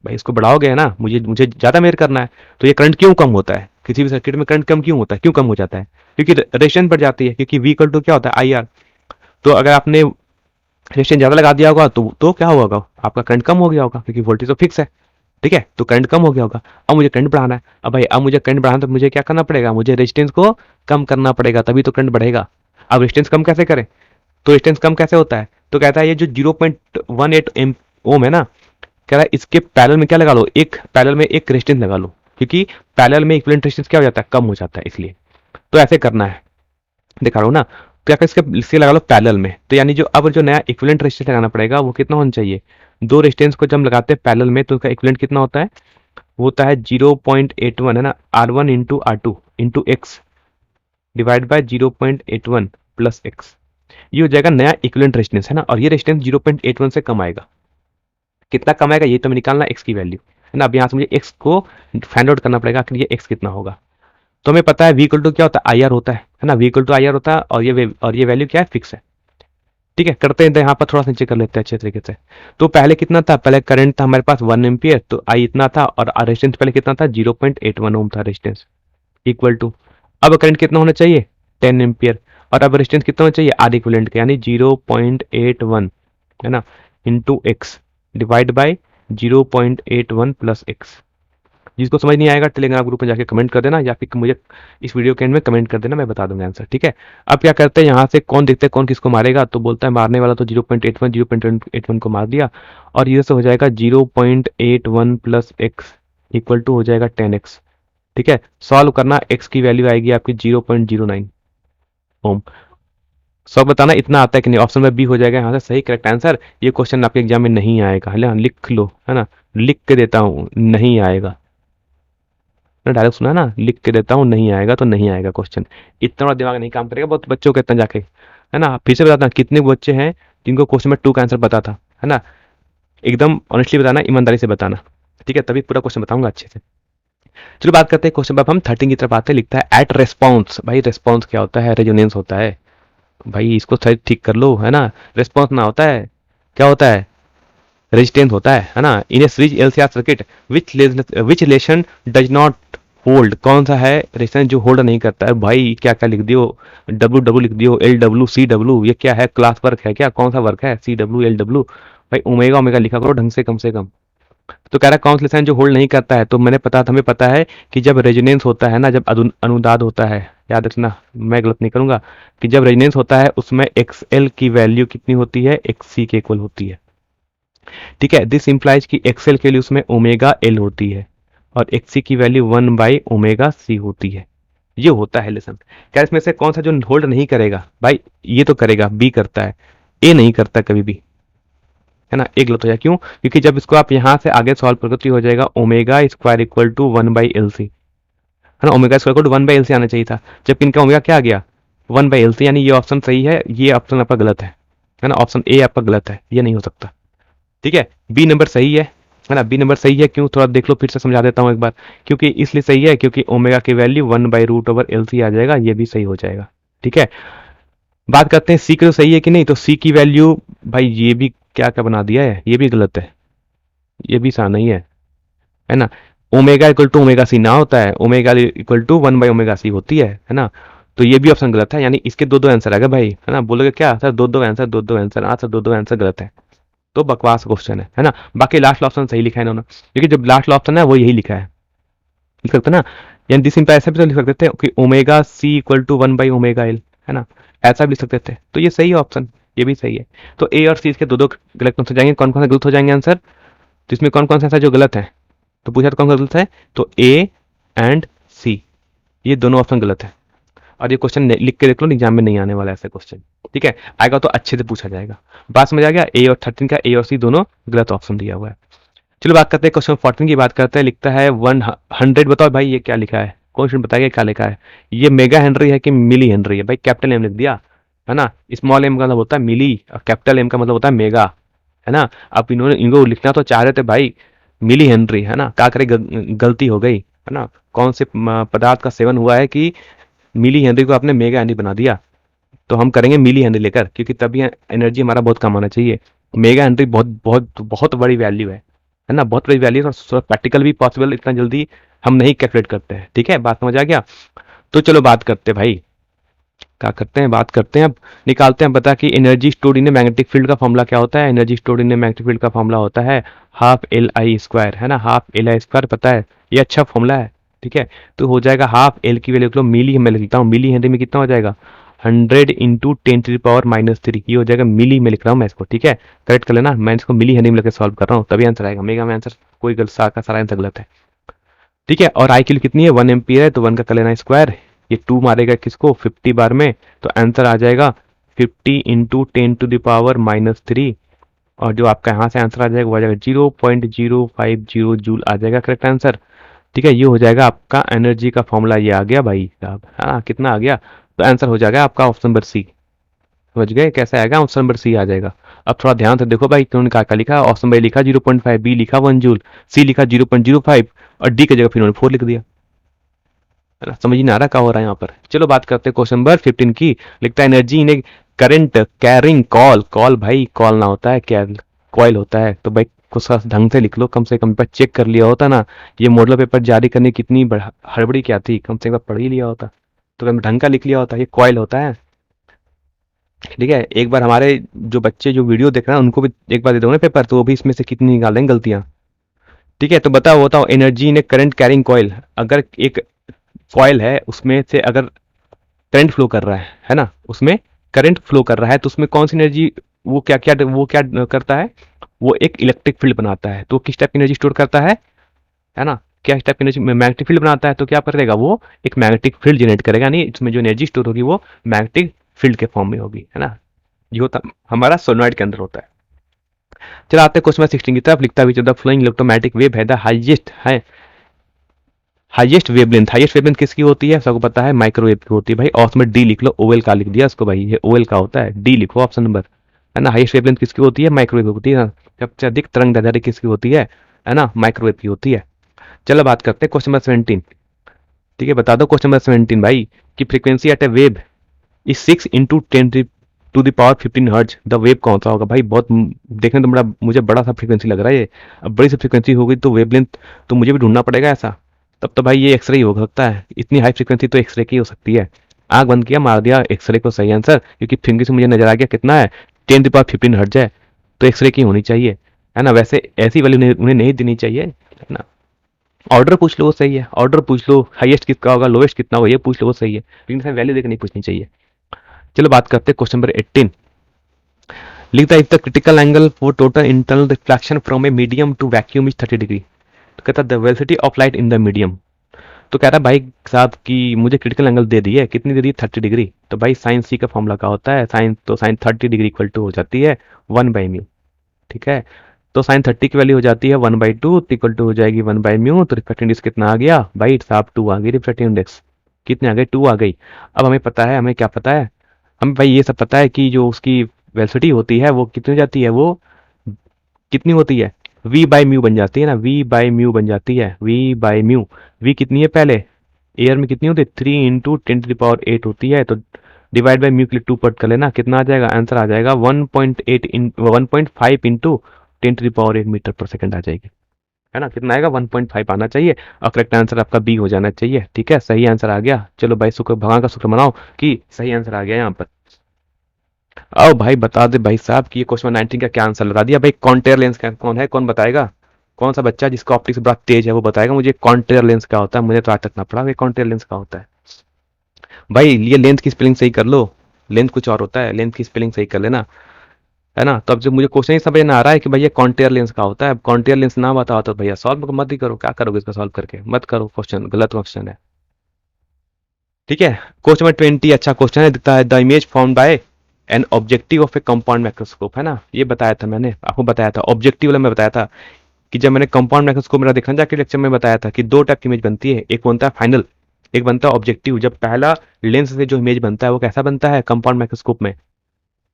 भाई इसको बढ़ाओगे, है ना, मुझे मुझे ज्यादा मेजर करना है। तो ये करंट क्यों कम होता है, किसी भी सर्किट में करंट कम क्यों होता है, क्यों कम हो जाता है, क्योंकि रेजिस्टेंस बढ़ जाती है, क्योंकि वी इक्वल टू क्या होता है आई आर। तो अगर आपने रेजिस्टेंस ज्यादा लगा दिया होगा तो क्या होगा, आपका करंट कम हो गया होगा, क्योंकि वोल्टेज तो फिक्स है, ठीक है। तो करंट कम हो गया होगा। अब मुझे करंट बढ़ाना है, अब भाई अब मुझे करंट बढ़ाना, तो मुझे क्या करना पड़ेगा, मुझे रेजिस्टेंस को कम करना पड़ेगा, तभी तो करंट बढ़ेगा। अब रेजिस्टेंस कम कैसे करें, तो रेजिस्टेंस कम कैसे होता है, तो कहता है ये जो 0.18 ओम है ना, कह रहा है इसके पैरेलल में क्या लगा लो, एक पैरेलल में एक रेजिस्टेंस लगा लो, क्योंकि पैरेलल में इक्विवेलेंट रेजिस्टेंस क्या हो जाता है, कम हो जाता है, इसलिए तो ऐसे करना है। दिखा रहा हूँ ना, क्या इसके लगा लो पैरेलल में, तो यानी जो अब जो नया इक्विवेलेंट रेजिस्टेंस लगाना पड़ेगा वो कितना होना चाहिए, दो रेजिस्टेंस को जब हम लगाते हैं पैरेलल में तो उसका इक्विवेलेंट कितना होता है, वो होता है 0.81, है ना। R1 into R2 into x divide by 0.81 plus x, ये हो जाएगा नया इक्विवेलेंट रेजिस्टेंस, है ना। और ये रेजिस्टेंस 0.81 से कम आएगा, कितना कम आएगा ये तो हमें निकालना एक्स की वैल्यू, है ना। अब यहाँ से मुझे एक्स को फाइंड आउट करना पड़ेगा कि ये एक्स कितना होगा। तो हमें पता है वी इक्वल टू क्या होता है, आई आर होता है ना। V equal to I R होता है, और ये वैल्यू क्या है, फिक्स है, ठीक है। करते हैं तो यहाँ पर थोड़ा सा नीचे कर लेते हैं अच्छे तरीके से। तो पहले कितना था, पहले करंट था हमारे पास 1 एम्पियर, तो आई इतना था, और रेजिस्टेंस पहले कितना था 0.81 ओम था रेजिस्टेंस, इक्वल टू अब करंट कितना होना चाहिए 10 एम्पियर, और अब रेजिस्टेंस कितना होना चाहिए आर इक्विवेलेंट का, यानी 0.81, है ना, into x divide by 0.81 plus x. जिसको समझ नहीं आएगा टेलीग्राम ग्रुप में जाके कमेंट कर देना, या फिर मुझे इस वीडियो के एंड में कमेंट कर देना, मैं बता दूंगा आंसर, ठीक है। अब क्या करते हैं, यहाँ से कौन देखते हैं कौन किसको मारेगा, तो बोलता है मारने वाला तो 0.81 को मार दिया, और ये से हो जाएगा 0.81 प्लस एक्स इक्वल टू हो जाएगा 10x, ठीक है। सॉल्व करना, x की वैल्यू आएगी आपकी 0.09 ओम। सौ बताना इतना आता है कि नहीं, ऑप्शन में बी हो जाएगा यहाँ से सही करेक्ट आंसर। ये क्वेश्चन आपके एग्जाम में नहीं आएगा, है ना, लिख लो, है ना, लिख के देता हूँ नहीं आएगा, डायरेक्ट सुना ना, लिख के देता हूँ नहीं आएगा तो नहीं आएगा क्वेश्चन, इतना बड़ा दिमाग नहीं काम करेगा बहुत बच्चों के इतना जाके, है ना। फिर से बताता कितने बच्चे हैं जिनको क्वेश्चन में 2 का आंसर पता था, है ना, एकदम ऑनेस्टली बताना, ईमानदारी से बताना, ठीक है, तभी पूरा क्वेश्चन बताऊंगा अच्छे से। चलो बात करते हैं क्वेश्चन, अब हम 13 की तरफ आते हैं। लिखता है एट रेस्पॉन्स, भाई रेस्पॉन्स क्या होता है, रेजोनेंस होता है, भाई इसको सही ठीक कर लो, है ना, रेस्पॉन्स ना होता है, क्या होता है, रेजिस्टेंस होता है ना। In a series LCR circuit which relation does not hold, कौन सा है रेजिस्टेंस जो होल्ड नहीं करता है, भाई क्या क्या लिख दियो, डब्ल्यू डब्ल्यू लिख दियो, एल डब्ल्यू सी डब्ल्यू, ये क्या है, क्लास वर्क है क्या, कौन सा वर्क है, सी डब्ल्यू एल डब्ल्यू, भाई ओमेगा ओमेगा लिखा करो ढंग से कम से कम। तो कह रहा है कौन सा रिलेशन जो होल्ड नहीं करता है, तो मैंने पता हमें पता है कि जब रेजोनेंस होता है ना, जब अनुदाद होता है, याद रखना मैं गलत नहीं करूंगा, कि जब रेजोनेंस होता है उसमें एक्स एल की वैल्यू कितनी होती है, एक्स सी के इक्वल होती है, ठीक है। दिस इंप्लाइज कि एक्सएल के लिए उसमें ओमेगा एल होती है और एक्सी की वैल्यू 1/ओमेगा सी होती है, ये होता है लेसन। क्या इसमें से कौन सा जो होल्ड नहीं करेगा, भाई ये तो करेगा, बी करता है, ए नहीं करता कभी भी, है ना, एक गलत हो जाए, क्यों, क्योंकि जब इसको आप यहां से आगे सॉल्व करोगे तो हो जाएगा omega square equal to 1/LC, है ना, omega square equal to 1/LC आना चाहिए था, जबकि इनका ओमेगा क्या आ गया, 1/LC, यानी ये ऑप्शन सही है, ये ऑप्शन आपका गलत है ना, ऑप्शन ए आपका गलत है, ये नहीं हो सकता, ठीक है। बी नंबर सही है ना, बी नंबर सही है, क्यों, थोड़ा देख लो, फिर से समझा देता हूँ एक बार, क्योंकि इसलिए सही है क्योंकि ओमेगा की वैल्यू 1/√LC आ जाएगा, ये भी सही हो जाएगा, ठीक है। बात करते हैं सी की, तो सही है कि नहीं, तो सी की वैल्यू, भाई ये भी क्या क्या बना दिया है, ये भी गलत है, ये भी सही नहीं है ना, omega equal to omega C ना होता है, omega equal to one by omega C होती है ना, तो ये भी ऑप्शन गलत है, यानी इसके दो दो आंसर आ गए भाई, है ना, बोलोगे क्या सर, दो दो आंसर, दो दो आंसर, हाँ सर दो दो आंसर गलत है, तो बकवास क्वेश्चन है ना। बाकी लास्ट ऑप्शन सही लिखा है इन्होंने, क्योंकि जब लास्ट ऑप्शन है वो यही लिखा है, लिख सकते ना, यानी दिस इंप्लाई ऐसा भी तो लिख सकते थे कि ओमेगा सी इक्वल टू 1/ओमेगा एल, है ना, ऐसा भी लिख सकते थे, तो ये सही है ऑप्शन, ये भी सही है। तो ए और सी के दो दो गलत हो जाएंगे, कौन कौन से गलत हो जाएंगे आंसर, तो इसमें कौन कौन सा ऐसा जो गलत है, तो पूछा तो कौन गलत है, तो ए एंड सी, ये दोनों ऑप्शन गलत है, और ये क्वेश्चन लिख के देख लो, एग्जाम में नहीं आने वाला ऐसा क्वेश्चन, ठीक है, आएगा तो अच्छे से पूछा जाएगा। बात समझ आ गया, ए और 13 का ए और सी दोनों गलत ऑप्शन दिया हुआ है। चलो बात करते हैं क्वेश्चन 14 की, बात करते हैं, लिखता है 100, बताओ भाई ये क्या लिखा है, क्वेश्चन बताइए क्या लिखा है, ये मेगा हेनरी है कि मिली हेनरी है, भाई कैपिटल एम लिख दिया, है ना, स्मॉल एम का मतलब होता है मिली और कैपिटल एम का मतलब होता है मेगा, है ना। अब इन्होंने इनको लिखना तो चाह रहे थे भाई मिली हेनरी, है ना, क्या करे, गलती हो गई, है ना, कौन से पदार्थ का सेवन हुआ है कि मिली हेनरी को आपने मेगा हेनरी बना दिया, तो हम करेंगे मिली हेनरी लेकर, क्योंकि तभी एनर्जी हमारा बहुत कम आना चाहिए, मेगा हेनरी बहुत बहुत बहुत बड़ी वैल्यू है ना, बहुत बड़ी वैल्यू, और प्रैक्टिकल भी पॉसिबल इतना जल्दी हम नहीं कैलकुलेट करते हैं, ठीक है, बात समझ आ गया। तो चलो बात करते हैं भाई, क्या करते हैं, बात करते हैं, अब निकालते हैं, बता कि energy stored in magnetic field का फॉर्मूला क्या होता है, energy stored in magnetic field का फॉर्मूला होता है ½ LI², है ना, ½ LI² पता है, ये अच्छा फॉर्मूला है, ठीक है। तो हो जाएगा हाफ एल की वैल्यू, मिली में लिखता हूँ, मिली हेनरी में कितना हो जाएगा, 100 इंटू 10⁻⁻3, ये हो जाएगा मिली में लिख रहा हूँ मैं इसको, ठीक है, करेक्ट कर लेना, मैं इसको मिली हेनरी में लेकर सॉल्व कर रहा हूँ, तभी आंसर आएगा, मेगा में आंसर कोई गलत, सारा आंसर गलत है, ठीक है। और आई की कितनी है, 1 एम्पियर है, तो 1 का कर लेना स्क्वायर, ये 2 मारेगा किसको, 50 बार में, तो आंसर आ जाएगा 50 इंटू 10⁻⁻3, और जो आपका यहाँ से आंसर आ जाएगा वो आ जाएगा 0.050 जूल आ जाएगा करेक्ट आंसर, ठीक है। ये हो जाएगा आपका एनर्जी का फॉर्मूला, ये आ गया भाई साहब, हाँ कितना आ गया, तो आंसर हो जाएगा आपका ऑप्शन नंबर सी, समझ गए कैसे आएगा, ऑप्शन नंबर सी आ जाएगा। अब थोड़ा ध्यान से देखो भाई, क्यों क्या लिखा, ऑप्शन भाई लिखा 0.5, बी लिखा 1 जूल, सी लिखा 0.05, और डी की जगह फिर उन्होंने 4 लिख दिया, है ना, समझ नहीं आ रहा क्या हो रहा है यहाँ पर। चलो बात करते हैं क्वेश्चन नंबर 15 की, लिखता है energy in A current carrying call, call भाई कॉल ना होता है, क्या कॉइल होता है, तो भाई कुछ ढंग से लिख लो, कम से कम पर चेक कर लिया होता ना, ये मॉडल पेपर जारी करने की कितनी हड़बड़ी क्या थी, कम से कम पढ़ ही लिया होता, तो कम ढंग का लिख लिया होता, ये कॉइल होता है, ठीक है। एक बार हमारे जो बच्चे जो वीडियो देख रहे हैं उनको भी एक बार दे दो ना पेपर, तो वो भी इसमें से कितनी निकाल देंगे गलतियां, ठीक है। तो बताओ energy in A current carrying coil, अगर एक कॉइल है उसमें से अगर करंट फ्लो कर रहा है ना, उसमें करंट फ्लो कर रहा है, तो उसमें कौन सी एनर्जी, वो क्या करता है, वो एक इलेक्ट्रिक फील्ड बनाता है, तो किस टाइप की एनर्जी स्टोर करता है ना, क्या टाइप की एनर्जी, मैग्नेटिक फील्ड बनाता है, तो क्या करेगा वो एक मैग्नेटिक फील्ड जनरेट करेगा, नहीं इसमें जो एनर्जी स्टोर होगी वो मैग्नेटिक फील्ड के फॉर्म में होगी, है ना, ये होता हमारा सोनोइड के अंदर होता है। चलो आते हैं क्वेश्चन 16 की तरफ, लिखता है द फ्लोइंग इलेक्ट्रोमैग्नेटिक वेव है द हाईएस्ट है, हाईएस्ट वेवलेंथ किसकी होती है, सबको पता है माइक्रोवेव की होती है भाई, और उसमें डी लिख लो, ओएल का लिख दिया उसको भाई, ये ओएल का होता है, डी लिखो ऑप्शन नंबर, है ना। हाईएस्ट वेवलेंथ किसकी होती है? माइक्रोवेव होती है। सबसे अधिक तरंग दैर्ध्य किसकी होती है ना, माइक्रोवेव की होती है। चलो बात करते हैं क्वेश्चन नंबर 17। ठीक है, बता दो क्वेश्चन नंबर 17 भाई, कि frequency at a wave is 6 into 10 to the power 15 हर्ज। द वेव कौन सा होगा भाई? बहुत देखने तो बड़ा, मुझे बड़ा सा फ्रीक्वेंसी लग रहा है ये। अब बड़ी सी फ्रीक्वेंसी होगी तो वेवलेंथ तो मुझे भी ढूंढना पड़ेगा ऐसा। तब तो भाई ये एक्सरे ही हो सकता है, इतनी हाई फ्रीक्वेंसी तो एक्सरे की हो सकती है। आंख बंद किया, मार दिया एक्सरे को सही आंसर, क्योंकि फिंगर से मुझे नजर आ गया कितना है, 10 to the power 15 हर्ज है, तो एक्सरे की होनी चाहिए, है ना। वैसे ऐसी वैल्यू उन्हें नहीं देनी चाहिए, है ना। ऑर्डर पूछ लो वो सही है, ऑर्डर पूछ लो, हाईएस्ट किसका होगा, लोएस्ट कितना होगा, ये पूछ लो वो सही है, लेकिन वैल्यू देकर नहीं पूछनी चाहिए। चलो बात करते हैं क्वेश्चन नंबर 18। लिखता है if the critical angle for total internal reflection from a medium to vacuum is 30 degree. तो कहता है the velocity of light in the medium. तो कह रहा है भाई साहब कि मुझे क्रिटिकल एंगल दे दी है, कितनी दे दी है? 30 डिग्री। तो भाई साइन सी का फॉर्मूला क्या होता है? साइन, तो साइन 30 डिग्री इक्वल टू हो जाती है 1/μ। ठीक है, तो साइन 30 की वैल्यू हो जाती है 1/2, इक्वल टू हो जाएगी 1/μ। तो रिफ्रैक्टिव इंडेक्स कितना आ गया भाई साहब? 2 आ गई रिफ्रैक्टिव इंडेक्स। कितने आ गए? 2 आ गई। अब हमें पता है, हमें क्या पता है, हमें भाई ये सब पता है कि जो उसकी वेलोसिटी होती है वो कितनी हो जाती है, वो कितनी होती है? v/μ बन जाती है ना, v/μ बन जाती है, v/μ। v कितनी है पहले? एयर में कितनी होती है? 3 × 10⁸ होती है। तो डिवाइड बाई म्यू के लिए 2 पुट कर लेना, कितना आ जाएगा? आंसर आ जाएगा 1.5 इंटू 10⁸ मीटर पर सेकंड आ जाएगी, है ना। कितना आएगा? 1.5 आना चाहिए, और करेक्ट आंसर आपका बी हो जाना चाहिए। ठीक है, सही आंसर आ गया। चलो भाई शुक्र, भगवान का शुक्र मनाओ कि सही आंसर आ गया यहाँ पर। आओ भाई बता दे भाई साहब कि ये क्वेश्चन 19 का क्या आंसर बता दिया भाई। कॉन्टेयर लेंस का कौन है, कौन बताएगा? कौन सा बच्चा जिसका ऑप्टिक्स बड़ा तेज है वो बताएगा मुझे कॉन्टेयर लेंस क्या होता है। मुझे तो आज तक ना पड़ा कि कॉन्टेयर लेंस क्या होता है। भाई ये लेंथ की स्पेलिंग सही कर लो, लेंथ कुछ और होता है, लेंथ की स्पेलिंग सही कर लेना, है ना। तो अब जब मुझे क्वेश्चन ही समझ में आ रहा है कि भैया कॉन्टेयर लेंस का होता है, अब कॉन्टेयर लेंस ना बताओ तो भैया सॉल्व मत ही करो, क्या करोगे इसका सॉल्व करके? मत करो, क्वेश्चन गलत क्वेश्चन है। ठीक है, क्वेश्चन नंबर 20 अच्छा क्वेश्चन है, दिखता है the image form by an objective of A compound microscope, है ना। ये बताया था मैंने आपको, बताया था ऑब्जेक्टिव वाला, मैं बताया था कि जब मैंने कंपाउंड माइक्रोस्कोप मेरा देखा जाके लेक्चर में बताया था कि दो टाइप की इमेज बनती है, एक बनता है फाइनल, एक बनता है ऑब्जेक्टिव। जब पहला लेंस से जो इमेज बनता है वो कैसा बनता है कंपाउंड माइक्रोस्कोप में?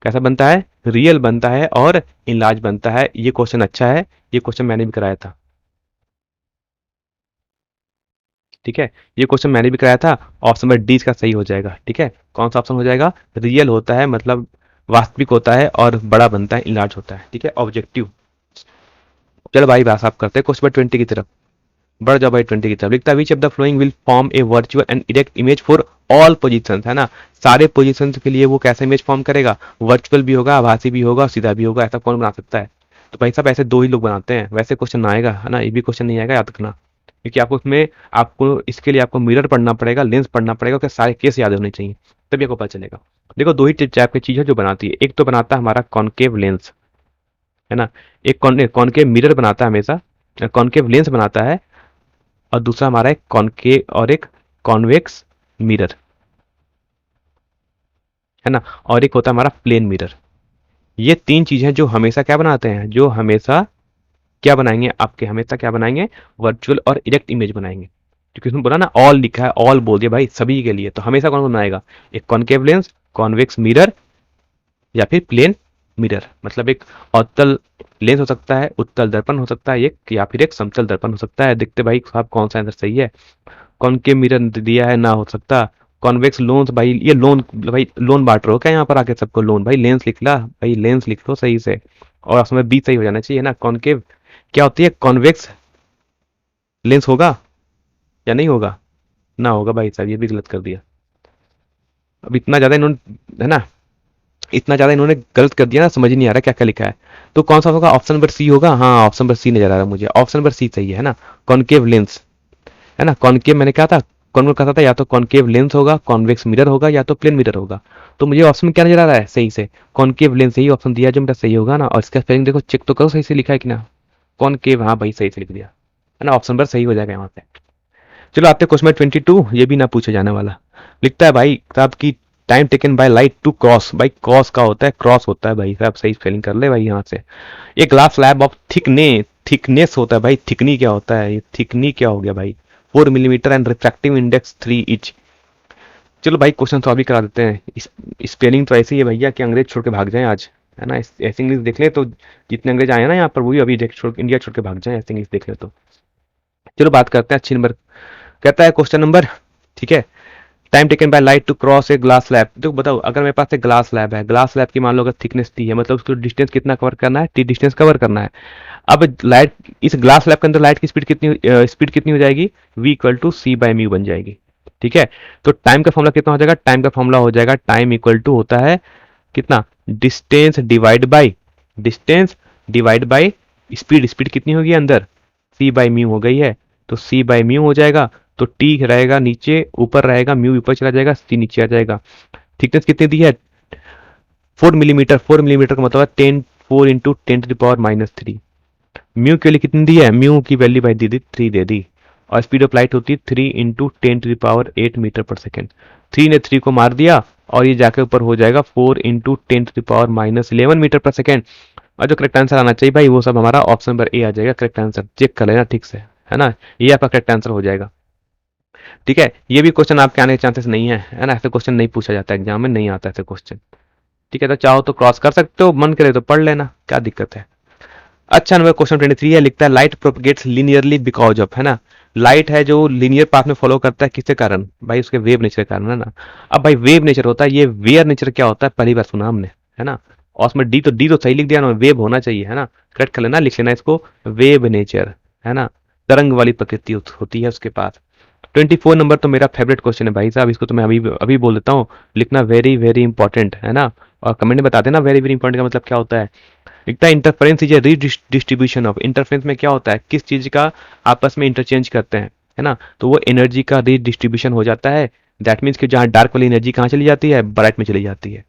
कैसा बनता है? रियल बनता है और इनलार्ज बनता है। ये क्वेश्चन अच्छा है, ये क्वेश्चन मैंने भी कराया था। ठीक है, ये क्वेश्चन मैंने भी कराया था। ऑप्शन नंबर डी इसका सही हो जाएगा। ठीक है, कौन सा ऑप्शन हो जाएगा? रियल होता है मतलब वास्तविक होता है, और बड़ा बनता है, इनलार्ज होता है। ठीक है, ऑब्जेक्टिव। चलो भाई बात साफ करते हैं क्वेश्चन नंबर 20 की तरफ। बढ़ जाओ भाई 20 की तरफ। लिखता है विच of the flowing will form A virtual and direct image for all position, है ना। सारे पोजीशन के लिए वो कैसा इमेज फॉर्म करेगा? वर्चुअल भी होगा, आभासी भी होगा, सीधा भी होगा। ऐसा कौन बना सकता है? तो भाई साहब ऐसे दो ही लोग बनाते हैं, वैसे क्वेश्चन ना आएगा, है ना। ये भी क्वेश्चन नहीं आएगा, याद रखना, क्योंकि आपको इसमें, आपको इसके लिए आपको मिरर पढ़ना पड़ेगा, लेंस पढ़ना पड़ेगा, कि सारे केस याद होने चाहिए, तभी आपको पता चलेगा। देखो दो ही टाइप की चीज है जो बनाती है, एक तो बनाता है हमारा कॉनकेव लेंस, है ना। एक कॉनकेव मिरर बनाता है हमेशा, कॉनकेव लेंस बनाता है, और दूसरा हमारा एक कॉनकेव और एक कॉन्वेक्स मिरर, है ना। और एक होता है हमारा प्लेन मिरर। ये तीन चीजें जो हमेशा क्या बनाते हैं, जो हमेशा क्या बनाएंगे आपके, हमेशा क्या बनाएंगे? वर्चुअल और इरेक्ट इमेज बनाएंगे। क्योंकि उसमें बोला ना ऑल लिखा है, ऑल बोल दिया भाई सभी के लिए, तो हमेशा कौन बनाएगा? एक कॉनकेव लेंस, कॉन्वेक्स मिरर, या फिर प्लेन मिरर। मतलब एक अवतल लेंस हो सकता है, उत्तल दर्पण हो सकता है एक, या फिर एक समतल दर्पण हो सकता है। देखते भाई साहब कौन सा आंसर सही है। कॉनकेव मिरर दिया है, ना हो सकता। कॉन्वेक्स लोन्स, भाई ये लोन, भाई लोन बांट रहे हो क्या यहाँ पर आके सबको? लोन भाई, लेंस लिख ला भाई, लेंस लिख लो सही से, और उसमें बी सही हो जाना चाहिए ना। कॉनकेव क्या होती है? कॉन्वेक्स लेंस होगा या नहीं होगा? ना होगा भाई साहब, ये भी गलत कर दिया। अब इतना ज्यादा इन्होंने, है ना, इतना ज्यादा इन्होंने गलत कर दिया ना, समझ ही नहीं आ रहा क्या क्या लिखा है। तो कौन सा होगा? ऑप्शन नंबर सी होगा। हाँ, ऑप्शन नंबर सी नजर आ रहा है मुझे, ऑप्शन नंबर सी सही है ना। कॉनकेव लेंस, है ना। कॉनकेव मैंने कहा था, कौन कहा था, या तो कॉनकेव लेंस होगा, कॉन्वेक्स मिरर होगा, या तो प्लेन मिरर होगा। तो मुझे ऑप्शन में क्या नजर आ रहा है सही से? कॉनकेव लेंस यही ऑप्शन दिया जो मेरा सही होगा ना। और इसका स्पेलिंग देखो, चेक तो करो सही से लिखा है कि ना। कॉनकेव, हाँ भाई सही से लिख दिया, है ना। ऑप्शन नंबर सही हो जाएगा यहाँ पे। चलो आते क्वेश्चन नंबर 22, ये भी ना पूछे जाने वाला। लिखता है भाई साहब की time taken by light to cross, भाई क्रॉस का होता है, क्रॉस होता है भाई साहब, सही स्पेलिंग कर ले भाई यहाँ से। एक ग्लास स्लैब ऑफ थिकनेस होता है भाई, थिकनी क्या होता है? ये थिकनी क्या हो गया भाई? 4 millimetre and refractive index 3 etch. चलो भाई क्वेश्चन सॉल्व भी करा देते हैं। स्पेलिंग तो ऐसी है भैया कि अंग्रेज छोड़ के भाग जाए आज, है ना। ऐसे इंग्लिश देख ले तो जितने अंग्रेज आए हैं ना यहाँ पर, वो भी अभी इंडिया छोड़ के भाग जाए, ऐसे इंग्लिश देख ले तो। चलो बात करते हैं अच्छी नंबर। कहता है क्वेश्चन नंबर, ठीक है, time taken by light to cross a glass slab. देखो बताओ, अगर मेरे पास एक ग्लास स्लैब है, ग्लास स्लैब की मान लो अगर थिकनेस टी है, मतलब उसको डिस्टेंस कितना कवर करना है, टी डिस्टेंस कवर करना है। अब लाइट, इस ग्लास स्लैब के अंदर लाइट की स्पीड कितनी हो जाएगी, v equal to C by mu बन जाएगी। ठीक है, तो टाइम का फॉर्मूला कितना हो जाएगा, टाइम का फॉर्मूला हो जाएगा, टाइम इक्वल टू होता है कितना, distance divide by speed. Speed कितनी होगी अंदर, सी बाई म्यू हो गई है, तो सी बाई म्यू हो जाएगा। तो टी रहेगा नीचे, ऊपर रहेगा, म्यू ऊपर चला जाएगा, सी नीचे आ जाएगा। थिकनेस कितनी दी है, 4 मिलीमीटर। 4 मिलीमीटर का मतलब है 4 × 10⁻³ म्यू के लिए कितनी दी है, म्यू की वैल्यू भाई दी 3 दे दी। और स्पीड ऑफ लाइट होती है 3 × 10⁸ 3 ने 3 को मार दिया, और ये जाके ऊपर हो जाएगा 4 × 10⁻⁻11 मीटर पर सेकेंड। और जो करेक्ट आंसर आना चाहिए भाई, वो सब हमारा ऑप्शन नंबर ए आ जाएगा करेक्ट आंसर। चेक कर लेना ठीक से, है ना, ये आपका करेक्ट आंसर हो जाएगा। ठीक है, ये भी क्वेश्चन आपके आने के चांसेस नहीं है ना, ऐसे क्वेश्चन नहीं पूछा जाता एग्जाम में, नहीं आता ऐसे क्वेश्चन। ठीक है, तो चाहो तो क्रॉस कर सकते हो, मन करे तो पढ़ लेना, क्या दिक्कत है। अच्छा, नंबर क्वेश्चन 23 है, लिखता है light propagates linearly because of, है ना। लाइट है जो लीनियर पाथ में फॉलो करता है, किसके कारण भाई, उसके वेव नेचर के कारण, है ना। अब भाई वेव नेचर होता है, ये वेयर नेचर क्या होता है, पहली बार सुना हमने, है ना। और उसमें डी तो सही लिख दिया ना, वेव होना चाहिए, है ना, करेक्ट कर लेना, लिख लेना इसको, वेव नेचर, है ना, तरंग वाली प्रकृति होती है उसके पास। 24 नंबर तो मेरा फेवरेट क्वेश्चन है भाई साहब, इसको तो मैं अभी अभी बोल देता हूँ, लिखना वेरी वेरी इंपॉर्टेंट, है ना। और कमेंट में बता देना वेरी वेरी इंपॉर्टेंट का मतलब क्या होता है। लिखता है interference is a redistribution of, interference में क्या होता है, किस चीज का आपस में इंटरचेंज करते हैं, है ना, तो वो एनर्जी का रीडिस्ट्रीब्यूशन हो जाता है। दैट मीन्स कि जहाँ डार्क वाली एनर्जी कहाँ चली जाती है, ब्राइट में चली जाती है,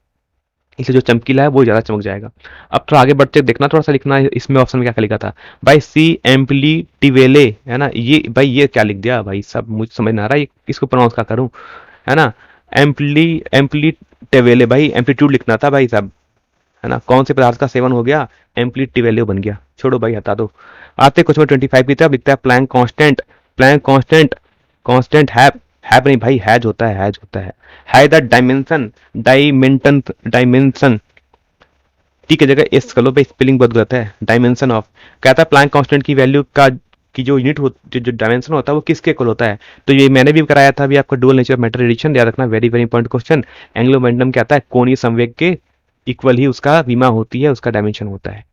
इसलिए जो चमकीला है वो ज्यादा चमक जाएगा। अब थोड़ा आगे बढ़ते देखना, थोड़ा सा लिखना है इसमें, ऑप्शन में क्या क्या लिखा था भाई, सी एम्पलीटिवेले, है ना, ये भाई ये क्या लिख दिया भाई, सब मुझे समझ ना आ रहा है इसको प्रोनाउंस क्या करूं, है ना। एम्पलीटेवेले, भाई एम्पलीट्यूड लिखना था भाई साहब, है ना, कौन से पदार्थ का सेवन हो गया, एम्पलीटिवेले बन गया, छोड़ो भाई हटा दो। आते कुछ में 25 की तरफ, लिखता है Planck constant, Planck constant, constant have नहीं भाई, हैज होता है, हैज होता है द डायमेंशन टी की जगह एस कर लो भाई, स्पेलिंग बहुत गलत है, डायमेंशन ऑफ। कहता है प्लैंक कांस्टेंट की वैल्यू का की जो यूनिट होती, जो डायमेंशन होता है वो किसके इक्वल होता है, तो ये मैंने भी कराया था अभी आपका, dual nature of matter edition, याद रखना, very very important question. Angular momentum क्या आता है, कोणीय संवेग के इक्वल ही उसका विमा होती है, उसका डायमेंशन होता है।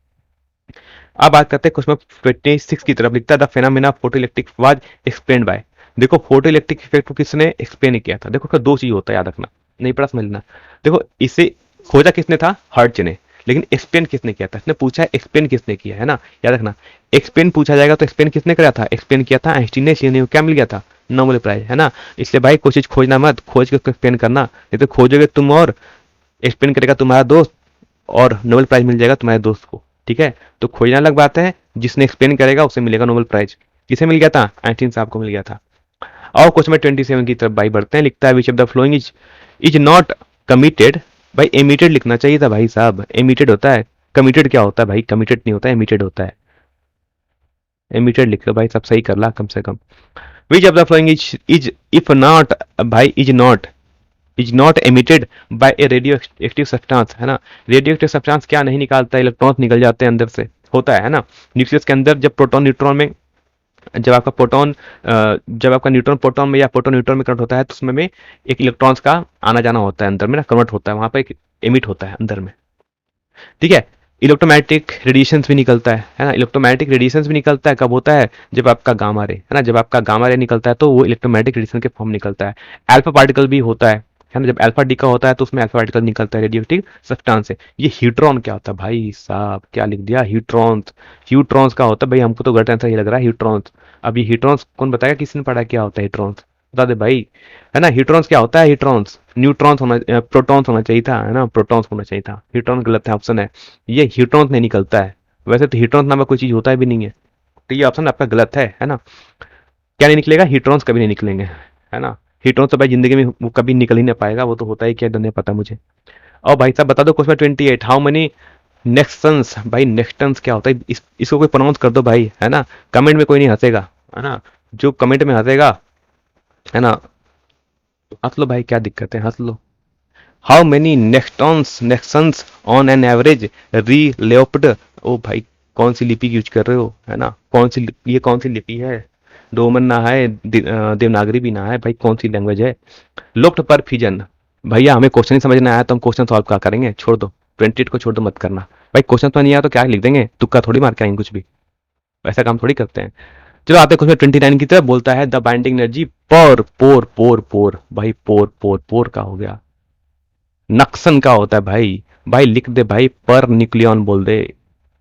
अब बात करते हैं क्वेश्चन 26 की तरफ, लिखता है the phenomena photo electric was explained bye. देखो फोटो इलेक्ट्रिक इफेक्ट को किसने एक्सप्लेन किया था, देखो दो चीज होता है, याद रखना, नहीं पढ़ा समझ लेना। देखो इसे खोजा किसने था, हर्ट्ज ने, लेकिन एक्सप्लेन किसने किया था, इसने पूछा है एक्सप्लेन किसने किया, है ना, याद रखना। एक्सप्लेन पूछा जाएगा तो एक्सप्लेन किसने कराया था, एक्सप्लेन किया था आइंस्टीन ने, इसलिए क्या मिल गया था, नोबेल प्राइज, है ना। इसलिए भाई कोई चीज खोजना मत, खोज के उसको एक्सप्लेन करना, नहीं तो खोजोगे तुम और एक्सप्लेन करेगा तुम्हारा दोस्त, और नोबेल प्राइज मिल जाएगा तुम्हारे दोस्त को। ठीक है, तो खोजना अलग बात है, जिसने एक्सप्लेन करेगा उसे मिलेगा नोबेल प्राइज। किसे मिल गया था, आइंस्टीन साहब को मिल गया था। और क्वेश्चन में 27 की तरफ भाई बढ़ते हैं, लिखता है विच of the flowing is not committed, भाई एमिटेड लिखना चाहिए था भाई साहब, एमिटेड होता है, कमिटेड क्या होता है भाई, कमिटेड नहीं होता है, एमिटेड होता है, एमिटेड लिख लो भाई, सब सही कर ला कम से कम। Which of the flowing is if not, भाई is not emitted by a radioactive substance, है ना। रेडियो एक्टिव सब्सटेंस क्या नहीं निकालता, इलेक्ट्रॉन्स निकल जाते हैं अंदर से, होता है ना। न्यूक्लियस के अंदर जब प्रोटॉन न्यूट्रॉन में, जब आपका प्रोटॉन जब आपका न्यूट्रॉन प्रोटॉन में या प्रोटॉन न्यूट्रॉन में कन्वर्ट होता है, तो उसमें में एक इलेक्ट्रॉन्स का आना जाना होता है अंदर में ना, कन्वर्ट होता है, वहां पर एक एमिट होता है अंदर में। ठीक है, इलेक्ट्रोमैग्नेटिक रेडिएशंस भी निकलता है ना, इलेक्ट्रोमैग्नेटिक रेडिएशंस भी निकलता है, कब होता है, जब आपका गामा रे, है ना, जब आपका गामा रे निकलता है तो वो इलेक्ट्रोमैग्नेटिक रेडिएशन के फॉर्म निकलता है। अल्फा पार्टिकल भी होता है ना, जब अल्फा डी का होता है तो उसमें अल्फा पार्टिकल निकलता है रेडियोएक्टिव सब्सटेंस से। ये हीट्रॉन क्या होता है भाई साहब, क्या लिख दिया, हीट्रॉन्स, ह्यूट्रॉन्स का होता है भाई, हमको तो गलत आंसर ही लग रहा है, ह्यूट्रॉन्स। अब ये हीट्रॉन्स कौन बताएगा, किसने पढ़ा क्या होता है हीट्रॉन्स, बता दे भाई, है ना। हीट्रॉन्स क्या होता है, हीट्रॉन्स न्यूट्रॉन्स होना, प्रोटॉन्स होना चाहिए था, है ना, प्रोटॉन्स होना चाहिए था, हीट्रॉन गलत है, ऑप्शन है ये, हीट्रॉन्स नहीं निकलता है। वैसे तो हीट्रॉन्स नाम का कोई चीज होता भी नहीं है, तो ये ऑप्शन आपका गलत है ना। क्या नहीं निकलेगा, हीट्रॉन्स कभी नहीं निकलेंगे, है ना। हीट्रॉन्स तो भाई जिंदगी में वो कभी निकल ही नहीं पाएगा, वो तो होता ही क्या नहीं पता मुझे। और भाई साहब बता दो क्वेश्चन 28, हाउ मनी नेक्सटन्स, भाई नेक्सटन्स क्या होता है, इसको कोई प्रोनाउंस कर दो भाई, है ना, कमेंट में कोई नहीं हंसेगा, है ना, जो कमेंट में हंसेगा, है ना, हंस लो भाई, क्या दिक्कत है, हंस लो। How many nexons on an average relapsed. ओ भाई कौन सी लिपि यूज कर रहे हो, है ना, ये कौन सी लिपि है, रोमन ना है, देवनागरी भी ना है, भाई कौन सी लैंग्वेज है। लुप्त पर फिजन। भैया हमें क्वेश्चन ही समझ नहीं आया तो हम क्वेश्चन सॉल्व क्या करेंगे, छोड़ दो, 28 को छोड़ दो, मत करना। भाई क्वेश्चन तो नहीं आया तो क्या लिख देंगे, तुक्का थोड़ी मार के आएंगे कुछ भी, ऐसा काम थोड़ी करते हैं। चलो आते हैं क्वेश्चन 29 की तरफ। बोलता है द बाइंडिंग एनर्जी पर पोर पोर पोर, भाई पोर पोर पोर का हो गया, नक्सन का होता है भाई, भाई लिख दे भाई, पर न्यूक्लियन बोल दे,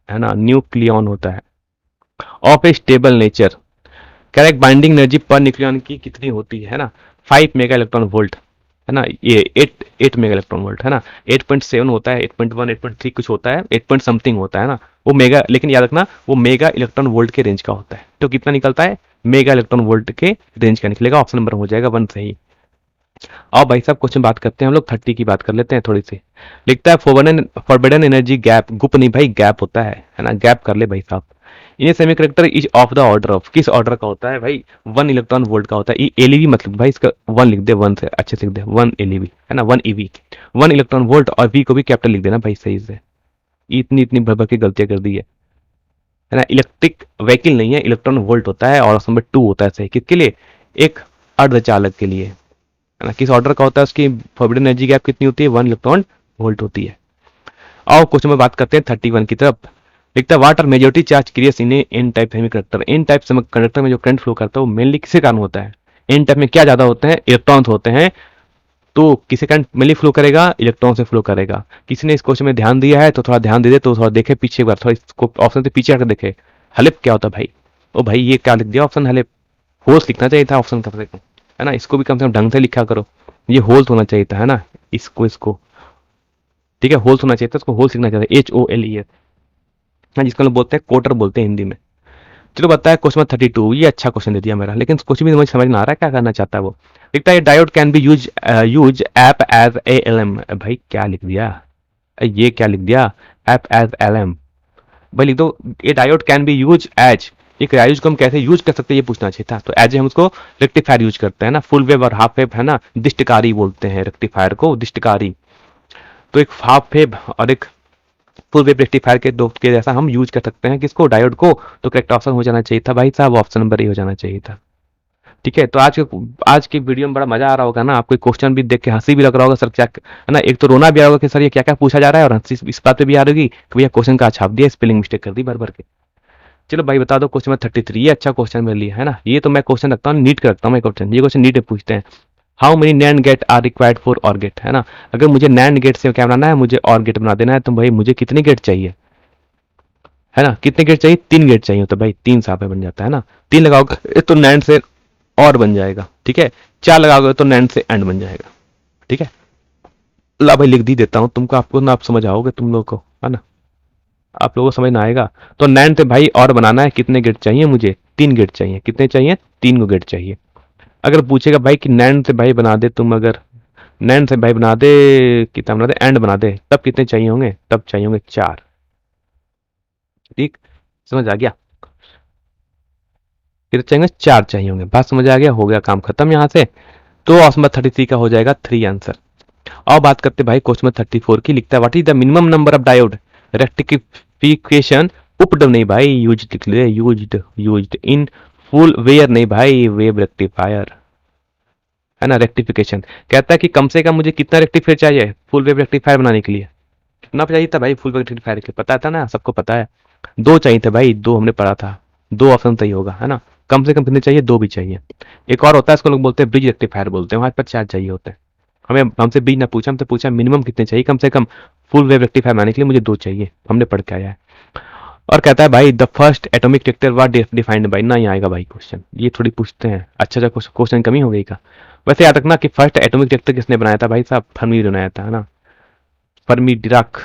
है ना, न्यूक्लियन होता है। Of A stable nature, correct binding energy per nucleon की कितनी होती है ना, 5 मेगा इलेक्ट्रॉन वोल्ट, है ना, ये 8 मेगा इलेक्ट्रॉन वोल्ट, है ना, 8.7 होता है, 8.1 8.3 कुछ होता है, 8 पॉइंट समथिंग होता है ना, वो मेगा, लेकिन याद रखना वो मेगा इलेक्ट्रॉन वोल्ट के रेंज का होता है, तो कितना निकलता है, मेगा इलेक्ट्रॉन वोल्ट के रेंज का निकलेगा, ऑप्शन नंबर हो जाएगा 1 सही। और भाई साहब क्वेश्चन बात करते हैं हम लोग 30 की, बात कर लेते हैं थोड़ी सी। लिखता है फॉरबिडन एनर्जी गैप, गुप नहीं भाई गैप होता है ना, गैप कर ले भाई साहब। ये semiconductor is of the order of, किस ऑर्डर का होता है भाई, 1 इलेक्ट्रॉन वोल्ट का होता है। ये एलईवी मतलब भाई इसका 1 लिख दे, 1 से अच्छे से लिख दे, 1 एलईवी, है ना, 1 ईवी, 1 इलेक्ट्रॉन वोल्ट, और वी को भी कैपिटल लिख देना भाई सही से। इतनी इतनी भर भर की गलतियां कर दी है ना। इलेक्ट्रिक व्हीकल नहीं है, इलेक्ट्रॉन वोल्ट होता है, और ऑप्शन नंबर 2 होता है सही, किसके लिए, एक अर्धचालक के लिए, है ना। किस ऑर्डर का होता है, उसकी फॉरबिडन एनर्जी गैप कितनी होती है, 1 इलेक्ट्रॉन वोल्ट होती है। और क्वेश्चन में बात करते हैं 31 की तरफ। लिखता है what are majority charge creates in N type semiconductor, N type semiconductor में जो करंट फ्लो करता है वो मेनली किसके कारण होता है, एन टाइप में क्या ज्यादा होते हैं, इलेक्ट्रॉन्स होते हैं, तो किसे करंट मेनली फ्लो करेगा, इलेक्ट्रॉन से फ्लो करेगा। किसी ने इस क्वेश्चन में ध्यान दिया है तो थोड़ा ध्यान दे दे, तो थोड़ा देखे पीछे एक बार, थोड़ा इसको ऑप्शन से पीछे आकर देखे, हलिप क्या होता है भाई, ओ भाई ये क्या लिख दिया ऑप्शन, हलिप, होल्स लिखना चाहिए था ऑप्शन कम से कम, है ना, इसको भी कम से कम ढंग से लिखा करो, ये होल्स होना चाहिए था, है ना, इसको ठीक है, होल्स होना चाहिए था, इसको होल्स लिखना चाहिए था, HOLES, हाँ जिसको लोग बोलते हैं कोटर बोलते हैं हिंदी में। चलो बताया क्वेश्चन 32, ये अच्छा क्वेश्चन दे दिया मेरा, लेकिन कुछ भी मुझे समझ में आ रहा है क्या करना चाहता है वो। लिखता है diode can be use app as a L M, भाई क्या लिख दिया, ये क्या लिख दिया, ऐप एज एल एम, भाई लिख दो, ये diode can be use as, एक डायोड को हम कैसे यूज कर सकते हैं ये पूछना चाहिए था, तो एज हम उसको रेक्टिफायर यूज करते हैं ना, फुल वेव और हाफ वेव, है ना, दिष्टकारी बोलते हैं रेक्टिफायर को, दिष्टकारी। तो एक हाफ वेव और एक फुल वेव रेक्टिफायर के दो के जैसा हम यूज कर सकते हैं किसको, डायोड को, तो करेक्ट ऑप्शन हो जाना चाहिए था भाई साहब, ऑप्शन नंबर ए हो जाना चाहिए था। ठीक है, तो आज की वीडियो में बड़ा मजा आ रहा होगा ना आपको, क्वेश्चन भी देख के हंसी भी लग रहा होगा सर, क्या है ना, एक तो रोना भी आ रहा होगा कि सर ये क्या क्या पूछा जा रहा है, और हंसी इस बात पे भी आ रही होगी कि भैया क्वेश्चन का छाप दिया, स्पेलिंग मिस्टेक कर दी भर भर के। चलो भाई बता दो क्वेश्चन नंबर 33, ये अच्छा क्वेश्चन मेरे लिए, है ना, ये तो मैं क्वेश्चन रखता हूँ नीट का, रखता हूँ मैं क्वेश्चन, ये क्वेश्चन नीट में पूछते हैं। How many NAND gate are required for OR gate, है ना, अगर मुझे नैंड गेट से क्या बनाना है, मुझे और गेट बना देना है, तो भाई मुझे कितने गेट चाहिए, है ना, कितने गेट चाहिए, 3 गेट चाहिए, तो भाई 3 साफे बन जाता है ना, 3 लगाओगे तो नैंड से और बन जाएगा, ठीक है, 4 लगाओगे तो नैंड से एंड बन जाएगा, ठीक है। ला भाई लिख दी देता हूँ तुमको, आपको ना, आप समझ आओगे तुम लोग को, है ना, आप लोगों को समझ ना आएगा। तो नैंड से भाई और बनाना है, कितने गेट चाहिए मुझे, 3 गेट चाहिए, कितने चाहिए, 3 को गेट चाहिए। अगर पूछेगा भाई कि नैंड से भाई बना दे तुम, अगर नैंड से भाई बना दे, कितना बना दे, एंड बना दे, तब कितने चाहिए होंगे, तब चाहिए होंगे 4, ठीक, समझ आ गया, फिर चाहिए 4 चाहिए होंगे, बात समझ आ गया, हो गया काम खत्म यहाँ से। तो ऑप्शन नंबर 33 का हो जाएगा 3 आंसर। और बात करते भाई क्वेश्चन नंबर 34 की। लिखता है what is the minimum number of diode rectification उपड, नहीं भाई यूज्ड लिख ले, यूज्ड इन फुल वेयर, नहीं भाई वेव रेक्टिफायर, है ना, रेक्टिफिकेशन। कहता है कि कम से कम मुझे कितना रेक्टिफायर चाहिए फुल वेव रेक्टिफायर बनाने के लिए, कितना चाहिए था भाई फुल वेव रेक्टिफायर के लिए, पता था ना, सबको पता है, 2 चाहिए थे भाई, 2 हमने पढ़ा था, 2 ऑप्शन सही होगा, है ना, कम से कम कितने चाहिए, 2 भी चाहिए। एक और होता है, इसको लोग बोलते हैं ब्रिज रेक्टिफायर बोलते हैं, वहां पर 4 चाहिए होते हैं। हमें हमसे बीच ना पूछा, हमसे पूछा मिनिमम कितने चाहिए, कम से कम फुल वेव रेक्टिफायर बनाने के लिए मुझे 2 चाहिए, हमने पढ़ के आया है। और कहता है भाई the first atomic reactor was defined by, ना ही आएगा भाई क्वेश्चन, ये थोड़ी पूछते हैं, अच्छा अच्छा क्वेश्चन कमी हो गई का। वैसे याद रखना कि फर्स्ट एटॉमिक रिएक्टर किसने बनाया था भाई साहब, फर्मी ने बनाया था, है ना, फर्मी डिराक,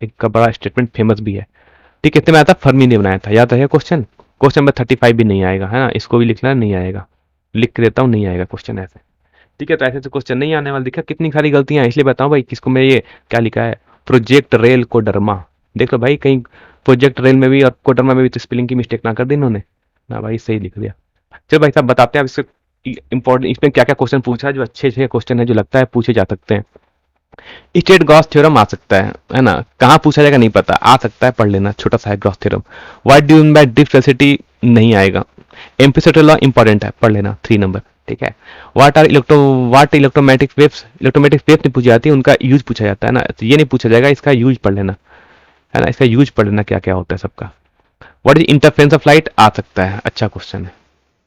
एक का बड़ा स्टेटमेंट फेमस भी है, ठीक, कितने में आया था, फर्मी ने बनाया था, याद है क्वेश्चन। क्वेश्चन में 35 भी नहीं आएगा, है ना, इसको भी लिखना नहीं आएगा, लिख के देता हूँ नहीं आएगा क्वेश्चन ऐसे, ठीक है। तो ऐसे तो क्वेश्चन नहीं आने वाला, दिखा कितनी सारी गलतियां हैं, इसलिए बताऊं भाई किसको मैं, ये क्या लिखा है, प्रोजेक्ट रेल कोडरमा, देख लो भाई कहीं प्रोजेक्ट रेल में भी और कोडरमा में भी तो स्पेलिंग की मिस्टेक ना कर दी इन्होंने, ना भाई सही लिख दिया। चलो भाई साहब बताते हैं अब इससे इंपॉर्टेंट, इसमें क्या क्या क्वेश्चन पूछा है, जो अच्छे अच्छे क्वेश्चन है जो लगता है पूछे जा सकते हैं। स्टेट गॉस थ्योरम आ सकता है ना, कहाँ पूछा जाएगा नहीं पता, आ सकता है, पढ़ लेना, छोटा सा है Gauss theorem. What do you mean by drift velocity, नहीं आएगा। एम्पलीट्यूड लॉ इंपॉर्टेंट है, पढ़ लेना, 3 नंबर, ठीक है। व्हाट इलेक्ट्रोमैटिक वेव्स, इलेक्ट्रोमैटिक वेव नहीं पूछी जाती, उनका यूज पूछा जाता है ना, तो ये नहीं पूछा जाएगा, इसका यूज पढ़ लेना, है ना, इसका यूज पढ़ लेना क्या क्या होता है सबका। What is interference of light, आ सकता है, अच्छा क्वेश्चन है,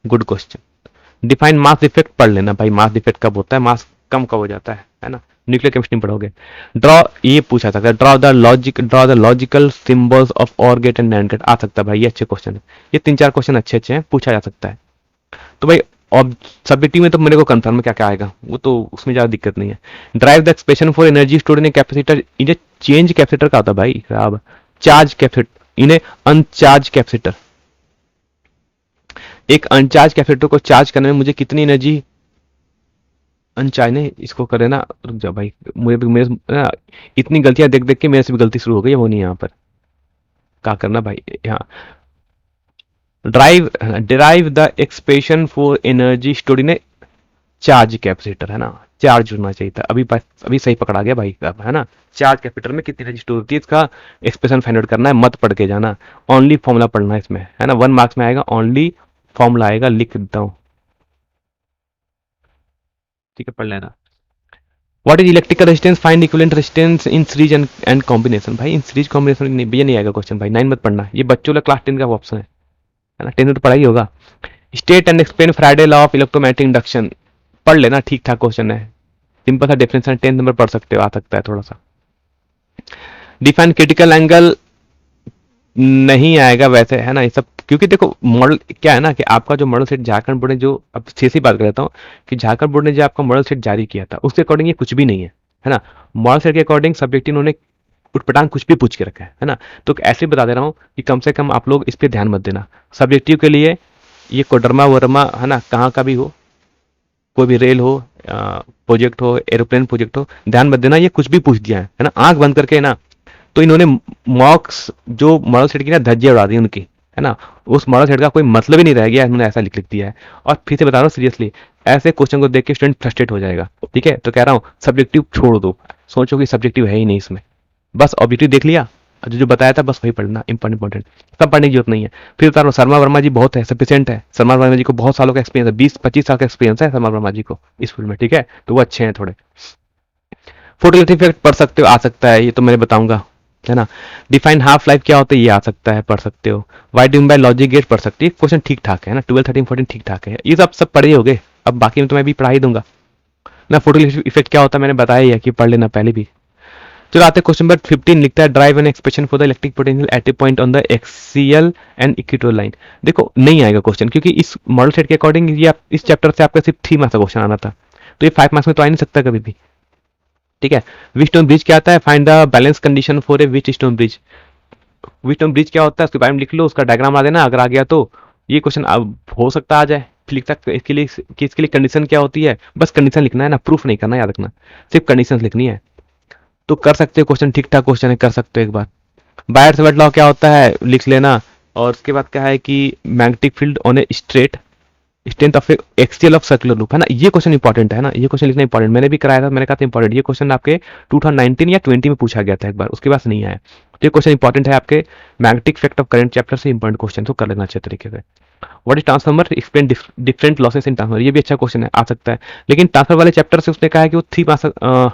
good question. Define mass defect, पढ़ लेना भाई, मास डिफेक्ट कब होता है, मास कम कब हो जाता है ना, न्यूक्लियर केमिस्ट्री में पढ़ोगे। ड्रॉ, ये पूछा सकता है, draw the logical symbols of और गेट एंड नैंड गेट, आ सकता है भाई, ये अच्छे क्वेश्चन है, ये 3-4 क्वेश्चन अच्छे अच्छे हैं, पूछा जा सकता है। तो भाई अब सब्जेक्टिव में तो मेरे को कंफर्म है क्या क्या आएगा, वो तो उसमें ज्यादा दिक्कत नहीं है। Drive the expression for energy stored in capacitor, इन्हें चेंज कैपेसिटर का होता है भाई साहब, चार्ज कैपेसिटर, इन्हें अनचार्ज कैपेसिटर। एक अनचार्ज कैपेसिटर को चार्ज करने में मुझे कितनी एनर्जी, अनचार्ज ने इसको करे ना, रुक जा भाई, मुझे मेरे ना, इतनी गलतियां देख देख के मेरे से भी गलती शुरू हो गई, वो नहीं यहाँ पर, क्या करना भाई, यहाँ drive derive the expression for energy stored in charge capacitor, है ना, चार्ज होना चाहिए था, अभी सही पकड़ा गया भाई साहब, है ना। चार्ज कैपेसिटर में कितनी एनर्जी स्टोर होती है, इसका एक्सप्रेशन फाइंड आउट करना है, मत पढ़ के जाना, ओनली फॉर्मूला पढ़ना है इसमें, है ना, 1 मार्क्स में आएगा, ओनली फॉर्मूला आएगा, लिख देता हूँ, ठीक है, पढ़ लेना। What is electrical resistance, find equivalent resistance in series and combination, भाई इन सीरीज कॉम्बिनेशन नहीं, ये नहीं आएगा क्वेश्चन भाई, 9 मत पढ़ना, ये बच्चों का क्लास 10 का ऑप्शन है ना, 10 में तो पढ़ाई होगा। State and explain Friday law of electromagnetic induction, पढ़ लेना, ठीक ठाक क्वेश्चन है, सिंपल सा डेफिनेशन, 10 नंबर पढ़ सकते हो, आ सकता है थोड़ा सा। डिफाइन क्रिटिकल एंगल, नहीं आएगा वैसे, है ना, ये सब, क्योंकि देखो मॉडल क्या है ना, कि आपका जो मॉडल सेट झारखंड बोर्ड ने जो, अब सीधी बात कर लेता हूँ, कि झारखंड बोर्ड ने जो आपका मॉडल सेट जारी किया था उसके अकॉर्डिंग ये कुछ भी नहीं है ना, मॉडल सेट के अकॉर्डिंग सब्जेक्ट इन्होंने उटपटांग कुछ भी पूछ के रखा है ना, तो ऐसे बता दे रहा हूँ कि कम से कम आप लोग इस पर ध्यान मत देना, सब्जेक्टिव के लिए ये कोडरमा वर्मा, है ना, कहाँ का भी हो, कोई भी रेल हो, प्रोजेक्ट हो, एरोप्लेन प्रोजेक्ट हो, ध्यान मत देना, ये कुछ भी पूछ दिया है ना, आंख बंद करके, है ना। तो इन्होंने मॉक्स जो मॉडल सेट की ना, धज्जियां उड़ा दी उनकी, है ना, उस मॉडल सेट का कोई मतलब ही नहीं रह गया, इन्होंने ऐसा लिख दिया है। और फिर से बता रहा हूँ सीरियसली, ऐसे क्वेश्चन को देख के स्टूडेंट फ्रस्ट्रेट हो जाएगा, ठीक है, तो कह रहा हूँ सब्जेक्टिव छोड़ दो, सोचो कि सब्जेक्टिव है ही नहीं इसमें, बस ऑब्जेक्टिव देख लिया, जो जो बताया था बस वही पढ़ना, इंपॉर्टेंट, सब पढ़ने की जरूरत नहीं है। फिर बता रहा हूँ, शर्मा वर्मा जी बहुत है, सफिशियंट है, शर्मा वर्मा जी को बहुत सालों का एक्सपीरियंस है, 20-25 साल का एक्सपीरियंस है शर्मा वर्मा जी को इस फील्ड में, ठीक है, तो वो अच्छे हैं थोड़े। फोटोलिथिक इफेक्ट पढ़ सकते हो, आ सकता है, ये तो मैं बताऊंगा, है ना। डिफाइन हाफ लाइफ क्या होता है, ये आ सकता है, पढ़ सकते हो। Why do by logic gate, पढ़ सकते हो, क्वेश्चन ठीक ठाक है ना, 12, 13, 14 ठीक ठाक है, ये सब पढ़े ही होगे, अब बाकी में तो मैं भी पढ़ा ही दूंगा ना। फोटोलिथिक इफेक्ट क्या होता है मैंने बताया ही है, कि पढ़ लेना पहले भी। चलो आते क्वेश्चन नंबर 15, लिखता है drive an expression for the electric potential at A point on the axial and equatorial line. देखो नहीं आएगा क्वेश्चन, क्योंकि इस मॉडल सेट के अकॉर्डिंग ये इस चैप्टर से आपका सिर्फ 3 मार्क्स का क्वेश्चन आना था, तो ये 5 मार्क्स में तो आ ही नहीं सकता कभी भी, ठीक है। व्हीटस्टोन ब्रिज क्या आता है, find the balance condition for a Wheatstone bridge. Wheatstone bridge क्या होता है उसके बारे में लिख लो, उसका डायग्राम आ देना, अगर आ गया तो ये क्वेश्चन अब हो सकता आ जाए, फिर लिख सकते इसके लिए, कि इसके लिए कंडीशन क्या होती है, बस कंडीशन लिखना है ना, प्रूफ नहीं करना, याद रखना, सिर्फ कंडीशन लिखनी है, तो कर सकते हो, क्वेश्चन ठीक ठाक क्वेश्चन है, कर सकते हो एक बार। बायर सेवर्ट लॉ क्या होता है लिख लेना, और उसके बाद क्या है कि magnetic field on a straight strength of axial of circular loop, है ना, ये क्वेश्चन इंपॉर्टेंट है ना, ये क्वेश्चन लिखना इंपॉर्टेंट, मैंने भी कराया था, मैंने कहा था इंपॉर्टेंट, ये क्वेश्चन आपके 2019 या 20 में पूछा गया था एक बार, उसके बाद नहीं आया, तो ये क्वेश्चन इंपॉर्टेंट है आपके magnetic effect of current chapter से, इंपॉर्टेंट क्वेश्चन, तो कर लेना अच्छे तरीके से। What is transformer, explain different losses in transformer, ये भी अच्छा क्वेश्चन है, आ सकता है, लेकिन ट्रांसफर वाले चैप्टर से उसने कहा है कि वो 3 मार्क्स,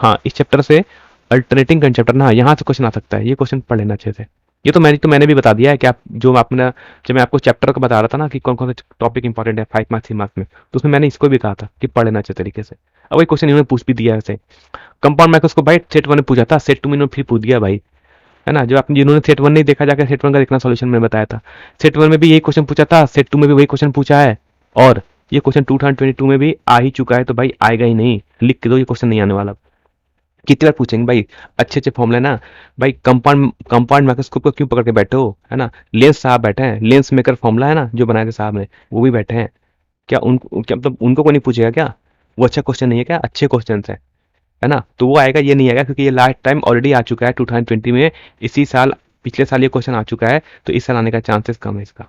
हाँ इस चैप्टर से अल्टरनेटिंग करंट चैप्टर ना, यहाँ से क्वेश्चन आ सकता है, ये क्वेश्चन पढ़ लेना अच्छे से। ये तो मैंने भी बता दिया है कि आप जो आपने, जब मैं आपको चैप्टर को बता रहा था ना कि कौन कौन से टॉपिक इंपॉर्टेंट है 5 मार्क्स 3 मार्क्स में, तो उसमें मैंने इसको भी कहा था कि पढ़ लेना अच्छे तरीके से। अब वही क्वेश्चन इन्होंने पूछ भी दिया है वैसे, कंपाउंड माइक्रोस्कोप भाई सेट 1 में पूछा था, सेट 2 में इन्होंने फिर पूछ दिया भाई, है ना, जो आपने जिन्होंने सेट 1 नहीं देखा जाकर सेट 1 का देखना, सॉल्यूशन में बताया था, सेट 1 में भी यही क्वेश्चन पूछा था, सेट 2 में भी वही क्वेश्चन पूछा है, और ये क्वेश्चन 2022 में भी आ ही चुका है, तो भाई आएगा ही नहीं, लिख के दो, ये क्वेश्चन नहीं आने वाला। कितनी बार पूछेंगे भाई, अच्छे अच्छे फॉर्मूले ना, भाई कंपाउंड माइक्रोस्कोप को क्यों पकड़ के बैठे हो, है ना, लेंस साहब बैठे हैं, लेंस मेकर फॉर्मूला है ना जो बनाए थे साहब ने, वो भी बैठे हैं, क्या मतलब उनको कोई नहीं पूछेगा क्या, वो अच्छा क्वेश्चन नहीं है क्या, अच्छे क्वेश्चन है ना, तो वो आएगा, ये नहीं आएगा, क्योंकि ये लास्ट टाइम ऑलरेडी आ चुका है 2020 में, इसी साल, पिछले साल ये क्वेश्चन आ चुका है, तो इस साल आने का चांसेस कम है इसका,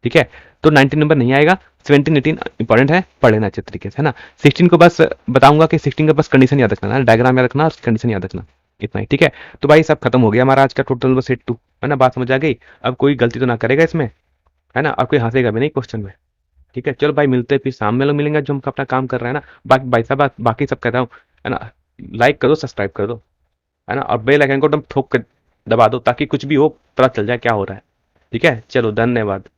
ठीक है, तो 19 नंबर नहीं आएगा, 17 18 इंपॉर्टेंट है, पढ़ लेना अच्छे तरीके से, है ना। 16 को बस बताऊंगा कि 16 का बस कंडीशन याद रखना है, डायग्राम याद रखना और कंडीशन याद रखना, इतना ही, ठीक है। तो भाई सब खत्म हो गया हमारा आज का टोटल बस सेट 2, है ना, बात समझ आ गई। अब कोई गलती तो ना करेगा इसमें, है ना, और कोई हंसेगा भी नहीं क्वेश्चन में, ठीक है। चलो भाई मिलते हैं फिर, शाम में लोग मिलेंगे जो हम अपना काम कर रहे हैं ना। बाकी भाई साहब बाकी सब कहता हूँ, है ना, लाइक कर दो, सब्सक्राइब कर दो, है ना, और बेल आइकन को एकदम ठोक कर दबा दो ताकि कुछ भी हो पता चल जाए क्या हो रहा है, ठीक है। चलो धन्यवाद।